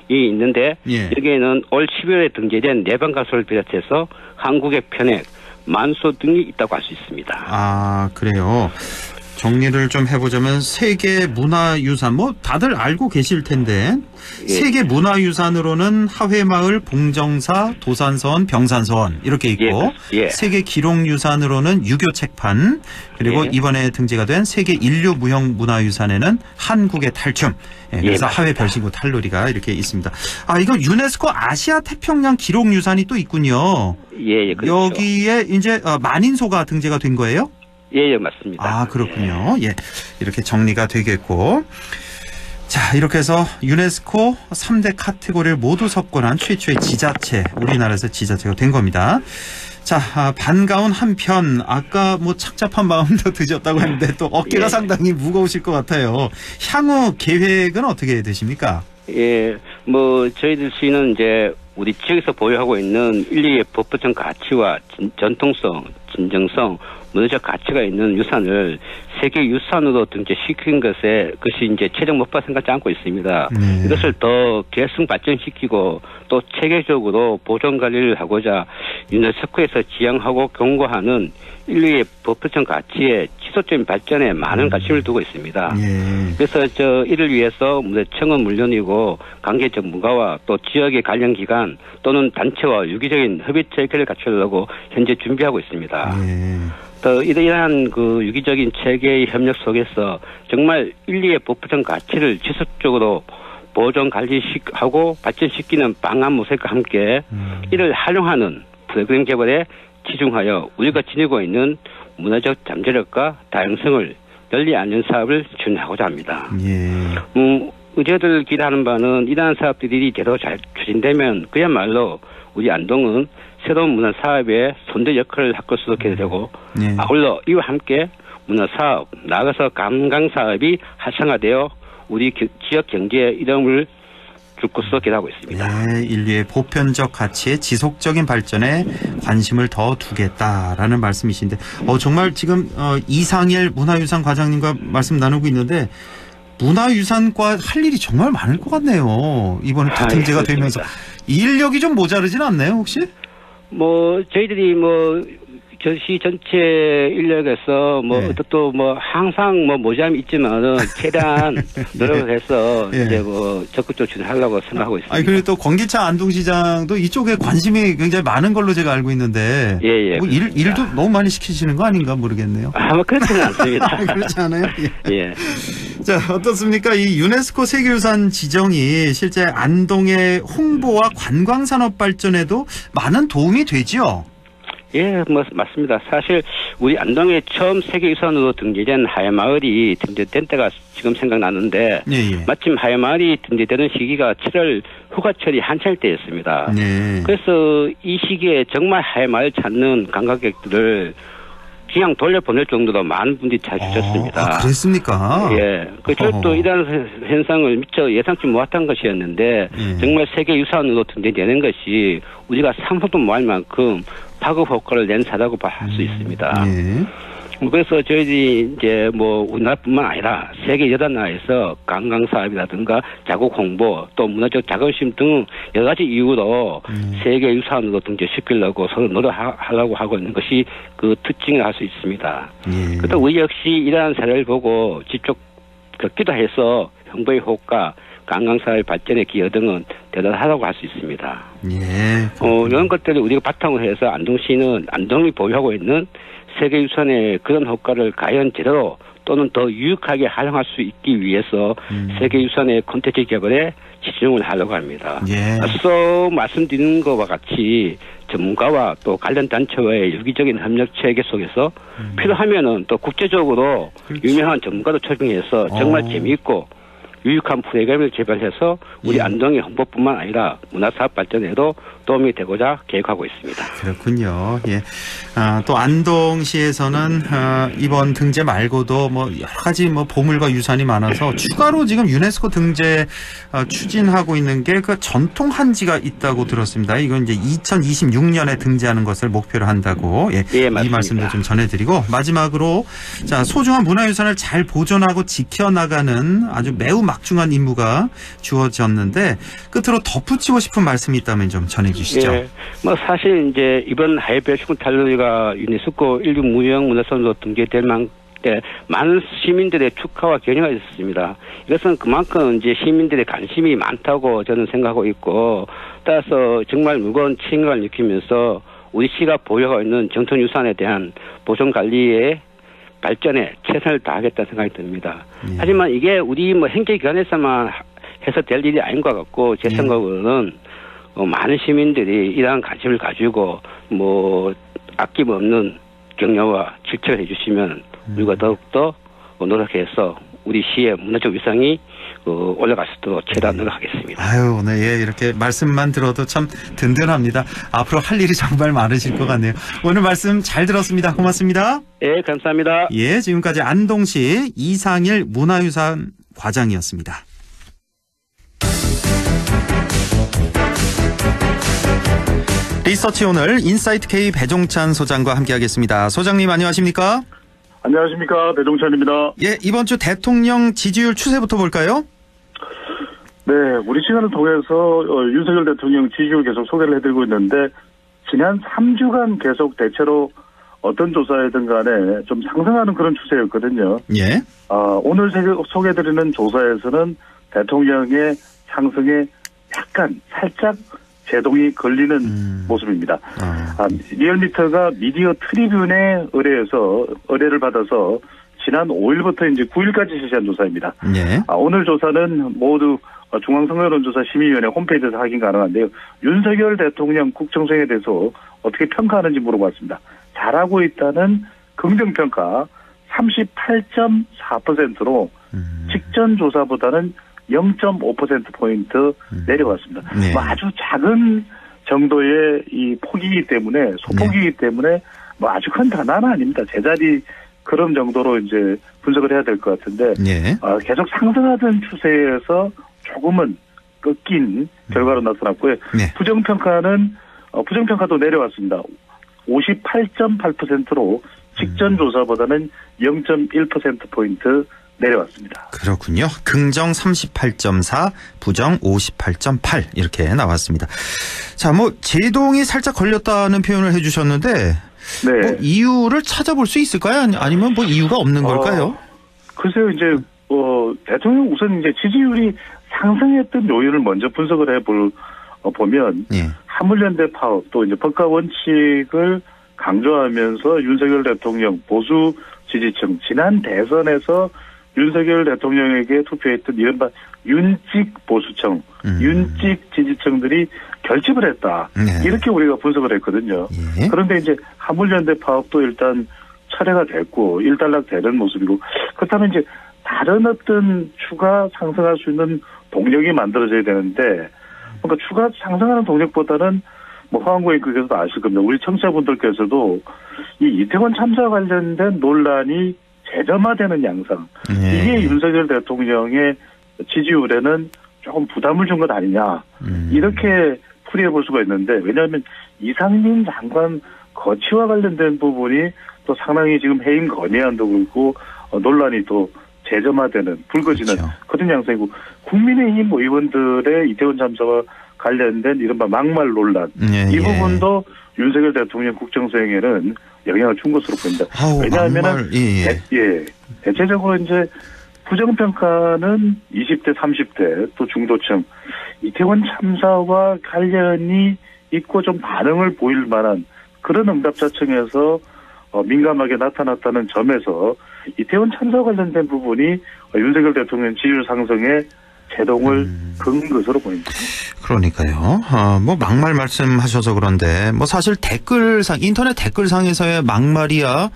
Speaker 11: 있는데 여기에는 올 12월에 등재된 내방가수를 비롯해서 한국의 편액, 만수 등이 있다고 할 수 있습니다.
Speaker 2: 아, 그래요. 정리를 좀 해보자면 세계 문화유산 뭐 다들 알고 계실 텐데 세계 문화유산으로는 하회마을, 봉정사, 도산서원, 병산서원 이렇게 있고 세계 기록유산으로는 유교책판 그리고 이번에 등재가 된 세계 인류 무형 문화유산에는 한국의 탈춤 그래서 하회 별신구 탈놀이가 이렇게 있습니다. 아 이거 유네스코 아시아 태평양 기록유산이 또 있군요.
Speaker 11: 그렇죠.
Speaker 2: 여기에 이제 만인소가 등재가 된 거예요?
Speaker 11: 예, 맞습니다.
Speaker 2: 아, 그렇군요. 예. 이렇게 정리가 되겠고. 자, 이렇게 해서 유네스코 3대 카테고리를 모두 석권한 최초의 지자체, 우리나라에서 지자체가 된 겁니다. 자, 반가운 한편, 아까 뭐 착잡한 마음도 드셨다고 했는데 또 어깨가 상당히 무거우실 것 같아요. 향후 계획은 어떻게 되십니까?
Speaker 11: 예, 뭐, 저희들 시는 이제 우리 지역에서 보유하고 있는 인류의 법부적 가치와 전통성, 진정성, 문화적 가치가 있는 유산을 세계 유산으로 등재시킨 것이 이제 최종 목표 생각지 않고 있습니다. 이것을 더 계승 발전시키고 또 체계적으로 보존 관리를 하고자 유네스코에서 지향하고 경고하는 인류의 법부적 가치의 지속적인 발전에 많은 관심을 두고 있습니다. 그래서 이를 위해서 문화청은 물론이고 관계 전문가와 또 지역의 관련 기관 또는 단체와 유기적인 협의 체계를 갖추려고 현재 준비하고 있습니다. 또 이러한 그 유기적인 체계의 협력 속에서 정말 인류의 법부적 가치를 지속적으로 보존 관리하고 발전시키는 방안 모색과 함께 이를 활용하는 프로그램 개발에 집중하여 우리가 지니고 있는 문화적 잠재력과 다양성을 널리 알리는 사업을 진행하고자 합니다. 저희들 기대하는 바는 이러한 사업들이 제대로 잘 추진되면 그야말로 우리 안동은 새로운 문화 사업에 선도 역할을 할 것으로 기대되고 아울러 이와 함께 문화 사업, 나아가서 관광 사업이 활성화되어 우리 지역 경제에 이름을 줄 것으로 기대하고 있습니다.
Speaker 2: 네, 인류의 보편적 가치의 지속적인 발전에 관심을 더 두겠다라는 말씀이신데 정말 지금 이상일 문화유산 과장님과 말씀 나누고 있는데 문화유산과 할 일이 정말 많을 것 같네요. 이번에 등재가 되면서 인력이 좀 모자르진 않나요 혹시?
Speaker 11: 뭐 저희들이 시 전체 인력에서 또 항상 모자람이 있지만은 최대한 노력을 해서 이제 적극적으로 진행하려고 생각하고 있습니다.
Speaker 2: 아니 그리고 또 권기차 안동시장도 이쪽에 관심이 굉장히 많은 걸로 제가 알고 있는데 뭐 일도 너무 많이 시키시는 거 아닌가 모르겠네요.
Speaker 11: 그렇지는 않습니다.
Speaker 2: 그렇지 않아요? 자, 어떻습니까? 이 유네스코 세계유산 지정이 실제 안동의 홍보와 관광산업 발전에도 많은 도움이 되죠?
Speaker 11: 예, 맞습니다. 사실 우리 안동에 처음 세계유산으로 등재된 하회마을이 등재된 때가 지금 생각나는데 마침 하회마을이 등재되는 시기가 7월 휴가철이 한창 때였습니다. 그래서 이 시기에 정말 하회마을 찾는 관광객들을 그냥 돌려보낼 정도로 많은 분들이 찾으셨습니다.
Speaker 2: 그랬습니까?
Speaker 11: 예. 저도 이런 현상을 미처 예상치 못한 것이었는데 정말 세계유산으로 등재되는 것이 우리가 상상도 못할 만큼 파급 효과를 낸 사라고 할 수 있습니다. 그래서 저희들이 이제 뭐 우리나라뿐만 아니라 세계 여러 나라에서 관광 사업이라든가 자국 홍보 또 문화적 자긍심 등 여러 가지 이유로 세계 유산으로 등재시키려고 서로 노력하려고 하고 있는 것이 그 특징이라 할 수 있습니다. 또 우리 역시 이러한 사례를 보고 직접 겪기도 해서 홍보의 효과, 관광사회 발전의 기여 등은 대단하다고 할 수 있습니다. 이런 것들을 우리가 바탕으로 해서 안동시는 안동이 보유하고 있는 세계유산의 그런 효과를 과연 제대로 또는 더 유익하게 활용할 수 있기 위해서 세계유산의 콘텐츠 개발에 집중을 하려고 합니다. 앞서 말씀드린 것과 같이 전문가와 또 관련 단체와의 유기적인 협력 체계 속에서 필요하면은 또 국제적으로 유명한 전문가도 초빙해서 정말 재미있고 유익한 프로그램을 개발해서 우리 안동의 홍보뿐만 아니라 문화사업 발전에도 도움이 되고자 계획하고 있습니다.
Speaker 2: 그렇군요. 예. 또 안동시에서는 이번 등재 말고도 뭐 여러 가지 뭐 보물과 유산이 많아서 추가로 지금 유네스코 등재 추진하고 있는 게 그 전통 한지가 있다고 들었습니다. 이건 이제 2026년에 등재하는 것을 목표로 한다고 이 말씀도 좀 전해드리고 마지막으로 자 소중한 문화유산을 잘 보존하고 지켜나가는 아주 매우 막중한 임무가 주어졌는데 끝으로 덧붙이고 싶은 말씀이 있다면 좀 전해주시죠.
Speaker 11: 예, 뭐 사실 이제 이번 하이베슈군 탈루리가 유네스코 인류 무형문화선으로 등재될 만때 많은 시민들의 축하와 격려가 있었습니다. 이것은 그만큼 이제 시민들의 관심이 많다고 저는 생각하고 있고 따라서 정말 무거운 책임감을 느끼면서 우리 시가 보유하고 있는 정통유산에 대한 보존 관리에 발전에 최선을 다하겠다는 생각이 듭니다. 하지만 이게 우리 뭐 행정기관에서만 해서 될 일이 아닌 것 같고 제 생각으로는 많은 시민들이 이러한 관심을 가지고 뭐 아낌없는 격려와 질책을 해주시면 우리가 더욱더 노력해서 우리 시의 문화적 위상이 올라갈 수 있도록 최대한 노력하겠습니다.
Speaker 2: 오늘 이렇게 말씀만 들어도 참 든든합니다. 앞으로 할 일이 정말 많으실 것 같네요. 오늘 말씀 잘 들었습니다. 고맙습니다.
Speaker 11: 예, 감사합니다.
Speaker 2: 예, 지금까지 안동시 이상일 문화유산 과장이었습니다. 리서치 오늘 인사이트 K 배종찬 소장과 함께하겠습니다. 소장님 안녕하십니까?
Speaker 12: 안녕하십니까, 배종찬입니다.
Speaker 2: 예, 이번 주 대통령 지지율 추세부터 볼까요?
Speaker 12: 네, 우리 시간을 통해서 윤석열 대통령 지지율 계속 소개를 해드리고 있는데 지난 3주간 계속 대체로 어떤 조사이든 간에 좀 상승하는 그런 추세였거든요.
Speaker 2: 예.
Speaker 12: 오늘 소개해드리는 조사에서는 대통령의 상승에 약간 살짝 제동이 걸리는 모습입니다. 리얼미터가 미디어 트리뷴의 의뢰를 받아서 지난 5일부터 이제 9일까지 실시한 조사입니다.
Speaker 2: 예.
Speaker 12: 오늘 조사는 모두 중앙선거여론조사 심의위원회 홈페이지에서 확인 가능한데요. 윤석열 대통령 국정수행에 대해서 어떻게 평가하는지 물어봤습니다. 잘하고 있다는 긍정평가 38.4%로 직전 조사보다는 0.5%포인트 내려왔습니다.
Speaker 2: 네.
Speaker 12: 뭐 아주 작은 정도의 이 폭이기 때문에, 소폭이기 때문에 뭐 아주 큰 단어는 아닙니다. 제자리 그런 정도로 이제 분석을 해야 될 것 같은데, 계속 상승하던 추세에서 조금은 꺾인 결과로 나타났고요. 부정평가도 내려왔습니다. 58.8%로 직전 조사보다는 0.1%포인트 내려왔습니다.
Speaker 2: 그렇군요. 긍정 38.4, 부정 58.8 이렇게 나왔습니다. 자, 뭐 제동이 살짝 걸렸다는 표현을 해주셨는데 뭐 이유를 찾아볼 수 있을까요? 아니면 뭐 이유가 없는 걸까요?
Speaker 12: 글쎄요, 이제 대통령 우선 이제 지지율이 상승했던 요인을 먼저 분석을 보면 화물연대 파업 또 이제 법과 원칙을 강조하면서 윤석열 대통령 보수 지지층 지난 대선에서 윤석열 대통령에게 투표했던 이른바 윤찍 보수층, 윤찍 지지층들이 결집을 했다. 이렇게 우리가 분석을 했거든요. 그런데 이제 화물연대 파업도 일단 철회가 됐고 일단락되는 모습이고 그렇다면 이제 다른 어떤 추가 상승할 수 있는 동력이 만들어져야 되는데 그러니까 추가 상승하는 동력보다는 뭐 허한고객께서도 아실 겁니다. 우리 청취자분들께서도 이 이태원 참사 관련된 논란이 재점화되는 양상. 이게 윤석열 대통령의 지지율에는 조금 부담을 준 것 아니냐. 이렇게 풀이해 볼 수가 있는데, 왜냐하면 이상민 장관 거취와 관련된 부분이 또 상당히 지금 해임 건의안도 그렇고 논란이 또 재점화되는, 불거지는 그런 양상이고, 국민의힘 의원들의 이태원 참사와 관련된 이른바 막말 논란, 이 부분도 윤석열 대통령 국정수행에는 영향을 준 것으로 보입니다. 왜냐하면 대체적으로 이제 부정평가는 20대, 30대 또 중도층, 이태원 참사와 관련이 있고 좀 반응을 보일 만한 그런 응답자층에서 민감하게 나타났다는 점에서 이태원 참사 관련된 부분이 윤석열 대통령 지지율 상승에 제동을 건 것으로 보입니다.
Speaker 2: 그러니까요. 뭐 막말 말씀하셔서 그런데 뭐 사실 인터넷 댓글상에서의 막말이야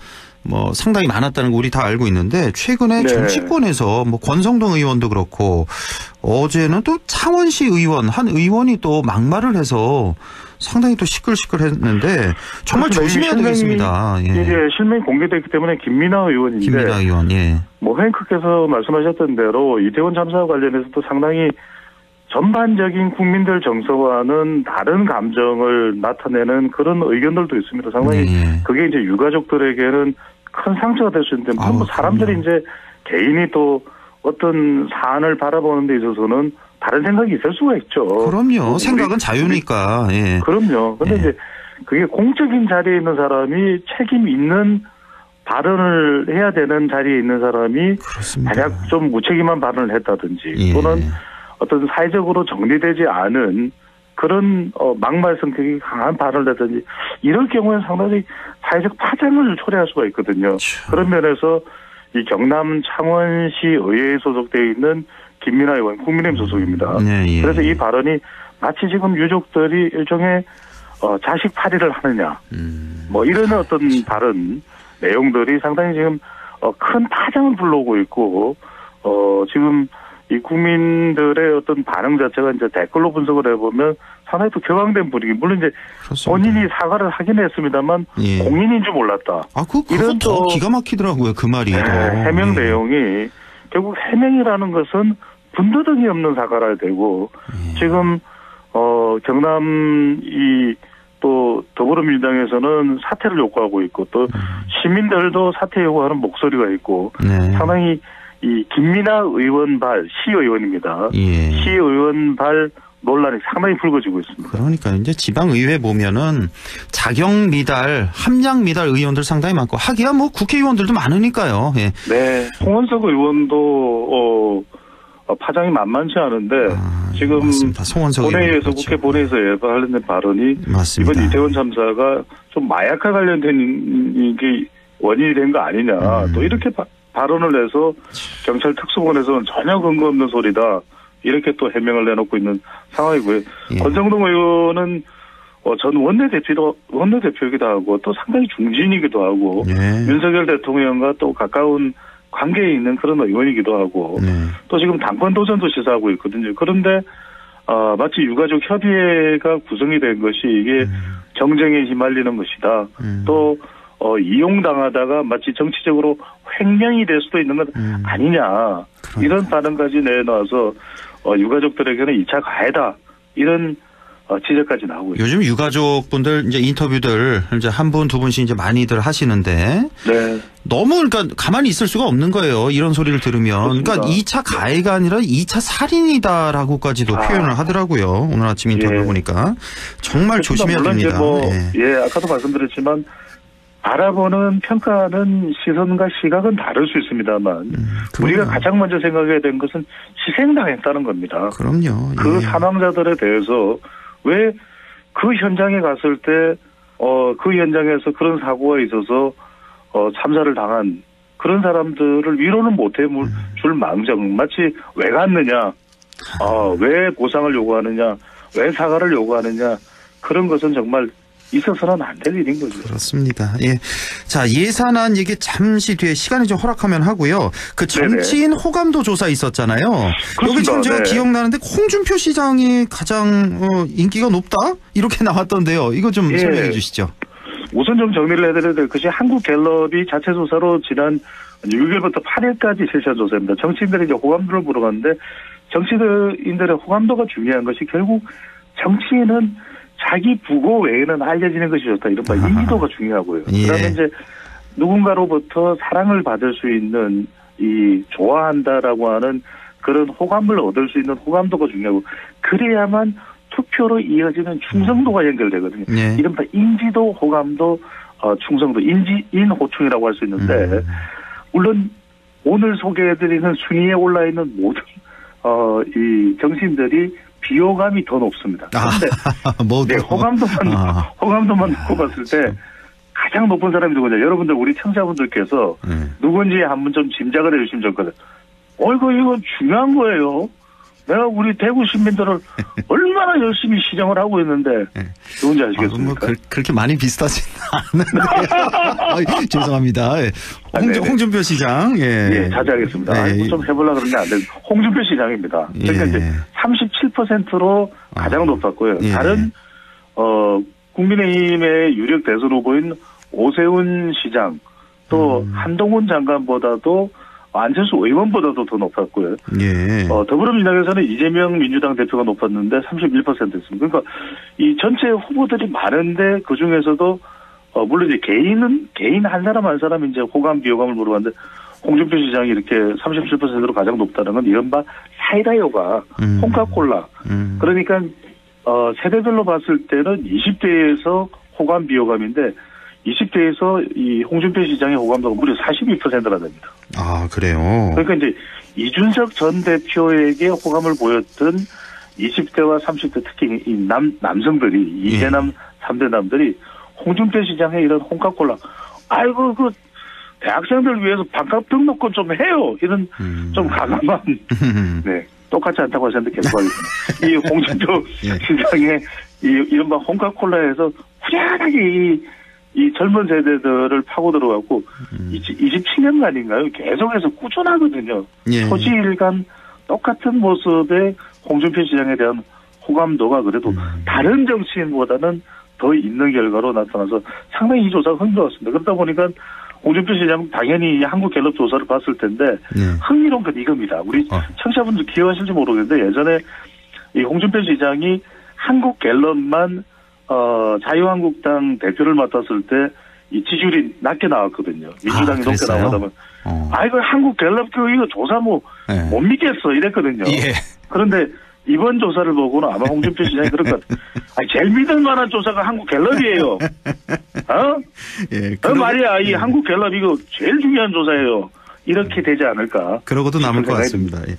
Speaker 2: 뭐 상당히 많았다는 거 우리 다 알고 있는데, 최근에 정치권에서 뭐 권성동 의원도 그렇고 어제는 또 창원시 한 의원이 또 막말을 해서 상당히 또 시끌시끌했는데 정말 조심해야 되겠습니다.
Speaker 12: 실명이 공개됐기 때문에 김민하 의원인데, 뭐 회원께서 말씀하셨던 대로 이태원 참사와 관련해서도 상당히 전반적인 국민들 정서와는 다른 감정을 나타내는 그런 의견들도 있습니다. 상당히 그게 이제 유가족들에게는 큰 상처가 될 수 있는데, 뭐 사람들이 이제 개인이 또 어떤 사안을 바라보는 데 있어서는 다른 생각이 있을 수가 있죠.
Speaker 2: 그럼요. 생각은 자유니까.
Speaker 12: 그럼요. 근데 이제 그게 공적인 자리에 있는 사람이 책임 있는 발언을 해야 되는 자리에 있는 사람이 만약 좀 무책임한 발언을 했다든지 또는 어떤 사회적으로 정리되지 않은 그런 막말 성격이 강한 발언을 했든지 이럴 경우에는 상당히 사회적 파장을 초래할 수가 있거든요. 그런 면에서 이 경남 창원시 의회에 소속되어 있는 김민하 의원, 국민의힘 소속입니다. 그래서 이 발언이 마치 지금 유족들이 일종의 자식 파리를 하느냐, 뭐 이런 어떤 발언 내용들이 상당히 지금 큰 파장을 불러오고 있고, 지금 이 국민들의 어떤 반응 자체가 이제 댓글로 분석을 해보면 상당히 또 격앙된 분위기. 물론 이제 본인이 사과를 하긴 했습니다만 공인인 줄 몰랐다.
Speaker 2: 이런 또 기가 막히더라고요. 그 말이.
Speaker 12: 해명 내용이 결국 해명이라는 것은 분더덕이 없는 사과를 되고, 지금 경남 또 더불어민주당에서는 사퇴를 요구하고 있고, 또 시민들도 사퇴 요구하는 목소리가 있고, 상당히 이 김민하 의원발 시의원입니다. 시의원발 논란이 상당히 불거지고 있습니다.
Speaker 2: 그러니까 이제 지방의회 보면은 자격 미달, 함량 미달 의원들 상당히 많고, 하기야 뭐 국회의원들도 많으니까요.
Speaker 12: 송원석 의원도 파장이 만만치 않은데 지금 본회의에서 국회 본회의에서 관련된 발언이 이번 이태원 참사가 좀 마약과 관련된 이게 원인이 된 거 아니냐, 또 이렇게 발언을 해서 경찰 특수본에서는 전혀 근거 없는 소리다, 이렇게 또 해명을 내놓고 있는 상황이고요. 권성동 의원은 전 원내대표이기도 하고 또 상당히 중진이기도 하고 윤석열 대통령과 또 가까운 관계에 있는 그런 의원이기도 하고 또 지금 당권 도전도 시사하고 있거든요. 그런데 마치 유가족 협의회가 구성이 된 것이 이게 정쟁에 휘말리는 것이다. 또 이용당하다가 마치 정치적으로 횡령이 될 수도 있는 것 아니냐. 이런 반응까지 내놔서 유가족들에게는 2차 가해다, 이런 지적까지 나오고 있습니다.
Speaker 2: 요즘 유가족분들 이제 인터뷰들 이제 한 분, 두 분씩 이제 많이들 하시는데 너무 그러니까 가만히 있을 수가 없는 거예요. 이런 소리를 들으면. 그렇습니다. 그러니까 2차 가해가 아니라 2차 살인이다라고까지도 표현을 하더라고요. 오늘 아침 인터뷰 보니까 정말 조심해야 됩니다.
Speaker 12: 아까도 말씀드렸지만 바라보는 평가는 시선과 시각은 다를 수 있습니다만 우리가 가장 먼저 생각해야 되는 것은 희생당했다는 겁니다.
Speaker 2: 그럼요.
Speaker 12: 그 사망자들에 대해서 왜 그 현장에 갔을 때 그 현장에서 그런 사고가 있어서 참사를 당한 그런 사람들을 위로는 못해 줄 망정, 마치 왜 갔느냐, 왜 보상을 요구하느냐, 왜 사과를 요구하느냐, 그런 것은 정말 있어서는 안 될 일인 거죠.
Speaker 2: 그렇습니다. 예. 자, 예산안 얘기 잠시 뒤에 시간이 좀 허락하면 하고요. 그 정치인 네네. 호감도 조사 있었잖아요. 그렇습니다. 여기 지금 제가 기억나는데 홍준표 시장이 가장 인기가 높다? 이렇게 나왔던데요. 이거 좀
Speaker 12: 예.
Speaker 2: 설명해 주시죠. 우선
Speaker 12: 좀 정리를 해드려야 될 것이 한국갤럽이 자체 조사로 지난 6일부터 8일까지 실시한 조사입니다. 정치인들이 이제 호감도를 물어봤는데 정치인들의 호감도가 중요한 것이 결국 정치인은 자기 부고 외에는 알려지는 것이 좋다. 이른바 인지도가 중요하고요.
Speaker 2: 예.
Speaker 12: 그다음에 이제 누군가로부터 사랑을 받을 수 있는 이 좋아한다라고 하는 그런 호감을 얻을 수 있는 호감도가 중요하고 그래야만 투표로 이어지는 충성도가 연결되거든요. 예. 이른바 인지도, 호감도, 충성도, 인호충이라고 할 수 있는데 물론 오늘 소개해드리는 순위에 올라 있는 모든 이 정치인들이 비호감이 더 높습니다. 네, 호감도만 놓고 봤을 때 가장 높은 사람이 누구냐? 여러분들 우리 청자분들께서 누군지 한번 좀 짐작을 해주시면 좋거든요. 이거 중요한 거예요. 내가 우리 대구 시민들을 얼마나 열심히 시정을 하고 있는데 누군지 아시겠습니까?
Speaker 2: 그렇게 많이 비슷하진 않은데 죄송합니다. 예. 홍준표 시장. 예,
Speaker 12: 자제하겠습니다. 좀 해보려고 그러는데 안 됩니다. 홍준표 시장입니다. 그러니까 이제 37%로 가장 높았고요. 다른 국민의힘의 유력 대선 후보인 오세훈 시장 또 한동훈 장관보다도 안철수 의원보다도 더 높았고요. 예. 더불어민주당에서는 이재명 민주당 대표가 높았는데 31%였습니다. 그러니까 이 전체 후보들이 많은데 그 중에서도 물론 이제 개인 한 사람 한 사람 이제 호감 비호감을 물어봤는데 홍준표 시장이 이렇게 37%로 가장 높다는 건 이른바 사이다요가 홍카콜라. 그러니까 세대별로 봤을 때는 20대에서 호감 비호감인데 20대에서 이 홍준표 시장의 호감도가 무려 42%나 됩니다.
Speaker 2: 아, 그래요?
Speaker 12: 그러니까 이제 이준석 전 대표에게 호감을 보였던 20대와 30대 특히 이 남성들이, 2대남, 3대남들이 홍준표 시장의 이런 홍카콜라, 그 대학생들 위해서 반값 등록금 좀 해요. 이런 좀 가감한, 네. 똑같지 않다고 하셨는데 계속 하겠습니다. 이 홍준표 시장의 이른바 홍카콜라에서 후련하게 이 젊은 세대들을 파고 들어갔고 27년간인가요? 계속해서 꾸준하거든요. 예. 토지일간 똑같은 모습의 홍준표 시장에 대한 호감도가 그래도 다른 정치인보다는 더 있는 결과로 나타나서 상당히 이 조사가 흥미로웠습니다. 그러다 보니까 홍준표 시장 당연히 한국갤럽 조사를 봤을 텐데 흥미로운 건 이겁니다. 우리 청취자분들 기억하실지 모르겠는데 예전에 이 홍준표 시장이 한국갤럽만 자유한국당 대표를 맡았을 때 이 지지율이 낮게 나왔거든요. 민주당이 높게 나오다면 이거 한국갤럽 이거 조사 못 믿겠어 이랬거든요. 예. 그런데 이번 조사를 보고는 아마 홍준표 시장이 그럴 것 같아요. 제일 믿을 만한 조사가 한국갤럽이에요. 예, 말이야. 이 한국갤럽 이거 제일 중요한 조사예요. 이렇게 되지 않을까.
Speaker 2: 그러고도 남을 것 같습니다. 예.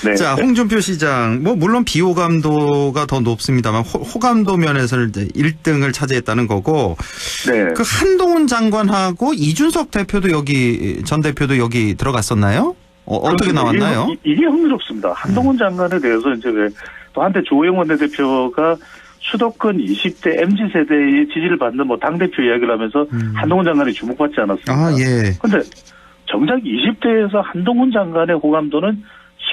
Speaker 2: 네. 자, 홍준표 시장, 물론 비호감도가 더 높습니다만, 호감도 면에서는 이제 1등을 차지했다는 거고, 네. 그 한동훈 장관하고 이준석 대표도 전 대표도 여기 들어갔었나요? 어떻게 나왔나요?
Speaker 12: 이게 흥미롭습니다. 한동훈 장관에 대해서 이제 또 한때 조영원 대표가 수도권 20대 MZ세대의 지지를 받는 당대표 이야기를 하면서 한동훈 장관이 주목받지 않았습니까? 예. 근데 정작 20대에서 한동훈 장관의 호감도는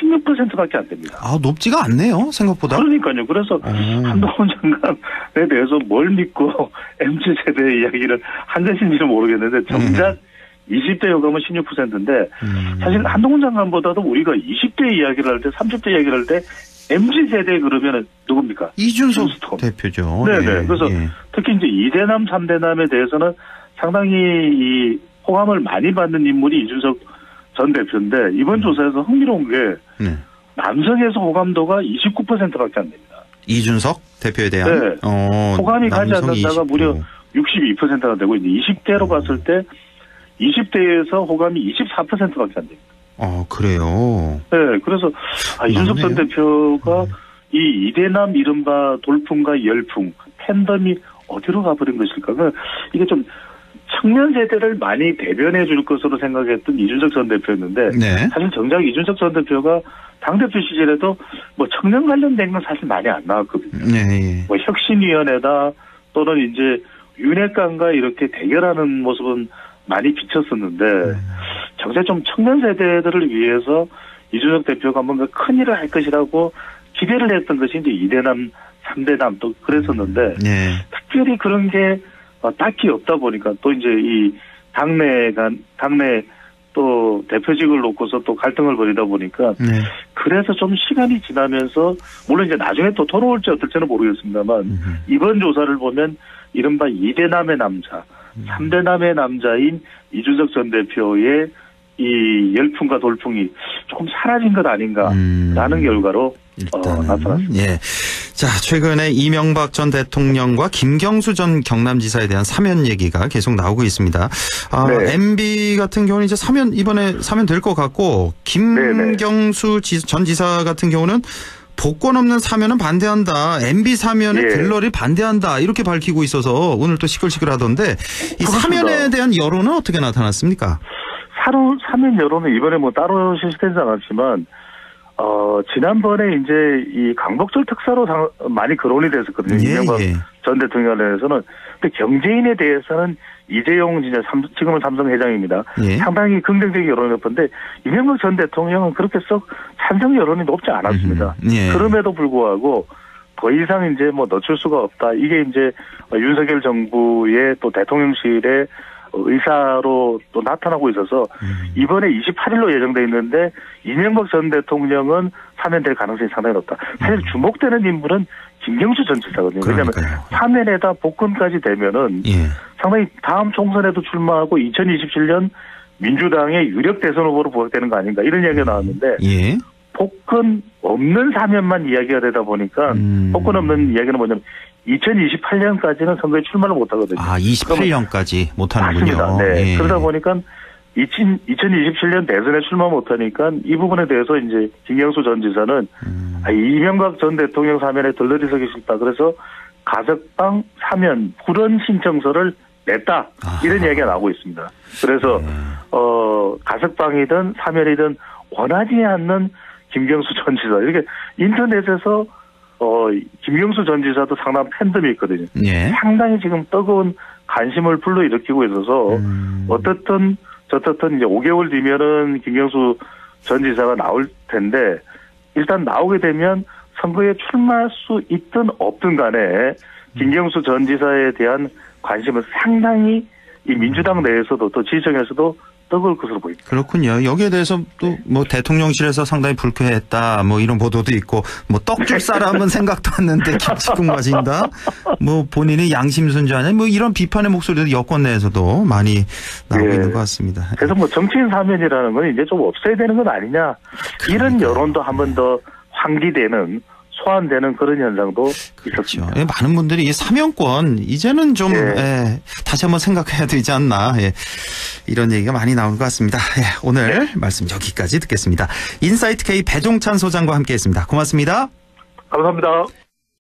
Speaker 12: 16%밖에 안 됩니다.
Speaker 2: 높지가 않네요, 생각보다.
Speaker 12: 그러니까요. 그래서 한동훈 장관에 대해서 뭘 믿고 MZ세대의 이야기를 한 것인지는 모르겠는데 정작 20대 호감은 16%인데 사실 한동훈 장관보다도 우리가 20대 이야기를 할 때 30대 이야기를 할 때 MZ세대 그러면은 누굽니까?
Speaker 2: 이준석 대표죠.
Speaker 12: 네네. 그래서 특히 이제 2대남, 3대남에 대해서는 상당히 이 호감을 많이 받는 인물이 이준석 전 대표인데 이번 조사에서 흥미로운 게 남성에서 호감도가 29%밖에 안 됩니다.
Speaker 2: 이준석 대표에 대한?
Speaker 12: 네. 호감이 가지 않는다가 무려 62%가 되고 이제 20대로 봤을 때 20대에서 호감이 24%밖에 안 됩니다.
Speaker 2: 그래요?
Speaker 12: 네. 그래서 이준석 전 대표가 이 2대남 이른바 돌풍과 열풍, 팬덤이 어디로 가버린 것일까? 이게 좀 청년 세대를 많이 대변해 줄 것으로 생각했던 이준석 전 대표였는데 사실 정작 이준석 전 대표가 당대표 시절에도 청년 관련된 건 사실 많이 안 나왔거든요. 혁신위원회다 또는 이제 윤핵관과 이렇게 대결하는 모습은 많이 비쳤었는데 정작 좀 청년 세대들을 위해서 이준석 대표가 뭔가 큰 일을 할 것이라고 기대를 했던 것이 이제 2대남, 3대남 또 그랬었는데 특별히 그런 게 딱히 없다 보니까 또 이제 이 당내 또 대표직을 놓고서 또 갈등을 벌이다 보니까 그래서 좀 시간이 지나면서 물론 이제 나중에 또 돌아올지 어떨지는 모르겠습니다만 이번 조사를 보면 이른바 2대남의 남자, 3대남의 남자인 이준석 전 대표의 이 열풍과 돌풍이 조금 사라진 것 아닌가라는 결과로 나타났습니다.
Speaker 2: 예. 자, 최근에 이명박 전 대통령과 김경수 전 경남지사에 대한 사면 얘기가 계속 나오고 있습니다. MB 같은 경우는 이제 이번에 사면 될 것 같고, 김경수 전 지사 같은 경우는 복권 없는 사면은 반대한다. MB 사면에 들러리 반대한다. 이렇게 밝히고 있어서 오늘 또 시끌시끌하던데 이 사면에 대한 여론은 어떻게 나타났습니까?
Speaker 12: 사면 여론은 이번에 뭐 따로 실시되지 않았지만 지난번에 이제 이 강복절 특사로 많이 거론이 됐었거든요. 이명박 전 대통령에 대해서는. 근데 경제인에 대해서는 이재용 지금은 삼성 회장입니다. 상당히 긍정적인 여론이 높은데 이명박 전 대통령은 그렇게 썩 찬성 여론이 높지 않았습니다. 그럼에도 불구하고 더 이상 이제 뭐 늦출 수가 없다. 이게 이제 윤석열 정부의 또 대통령실의 의사로 또 나타나고 있어서 이번에 28일로 예정돼 있는데 이명박 전 대통령은 사면될 가능성이 상당히 높다. 사실 주목되는 인물은 김경수 전 지사거든요. 왜냐하면 사면에다 복권까지 되면은 상당히 다음 총선에도 출마하고 2027년 민주당의 유력 대선 후보로 부각되는 거 아닌가 이런 이야기가 나왔는데 복권 없는 사면만 이야기가 되다 보니까 복권 없는 이야기는 뭐냐면 2028년까지는 선거에 출마를 못하거든요.
Speaker 2: 28년까지 못하는군요.
Speaker 12: 맞습니다. 네. 그러다 보니까 2027년 대선에 출마 못하니까 이 부분에 대해서 이제 김경수 전 지사는 이명박 전 대통령 사면에 들러리서기 싫다. 그래서 가석방 사면 불원 신청서를 냈다. 이런 이야기가 나오고 있습니다. 그래서 가석방이든 사면이든 원하지 않는 김경수 전 지사. 이렇게 인터넷에서 김경수 전 지사도 상당한 팬덤이 있거든요. 상당히 지금 뜨거운 관심을 불러일으키고 있어서 어떻든 저떻든 이제 5개월 뒤면은 김경수 전 지사가 나올 텐데 일단 나오게 되면 선거에 출마할 수 있든 없든 간에 김경수 전 지사에 대한 관심은 상당히 이 민주당 내에서도 또 지지층에서도 떡을 것으로 보입니다.
Speaker 2: 그렇군요. 여기에 대해서 또 뭐 대통령실에서 상당히 불쾌했다. 뭐 이런 보도도 있고 뭐 떡 줄 사람은 생각도 않는데 김치국 마신다. 뭐 본인이 양심순자냐. 뭐 이런 비판의 목소리도 여권 내에서도 많이 나오고 있는 것 같습니다.
Speaker 12: 그래서 뭐 정치인 사면이라는 건 이제 좀 없애야 되는 건 아니냐. 이런 여론도 한 번 더 환기되는 소환되는 그런 현상도 있었죠.
Speaker 2: 많은 분들이 이 사면권 이제는 좀 다시 한번 생각해야 되지 않나 이런 얘기가 많이 나오는 것 같습니다. 오늘 말씀 여기까지 듣겠습니다. 인사이트 K 배종찬 소장과 함께했습니다. 고맙습니다.
Speaker 12: 감사합니다.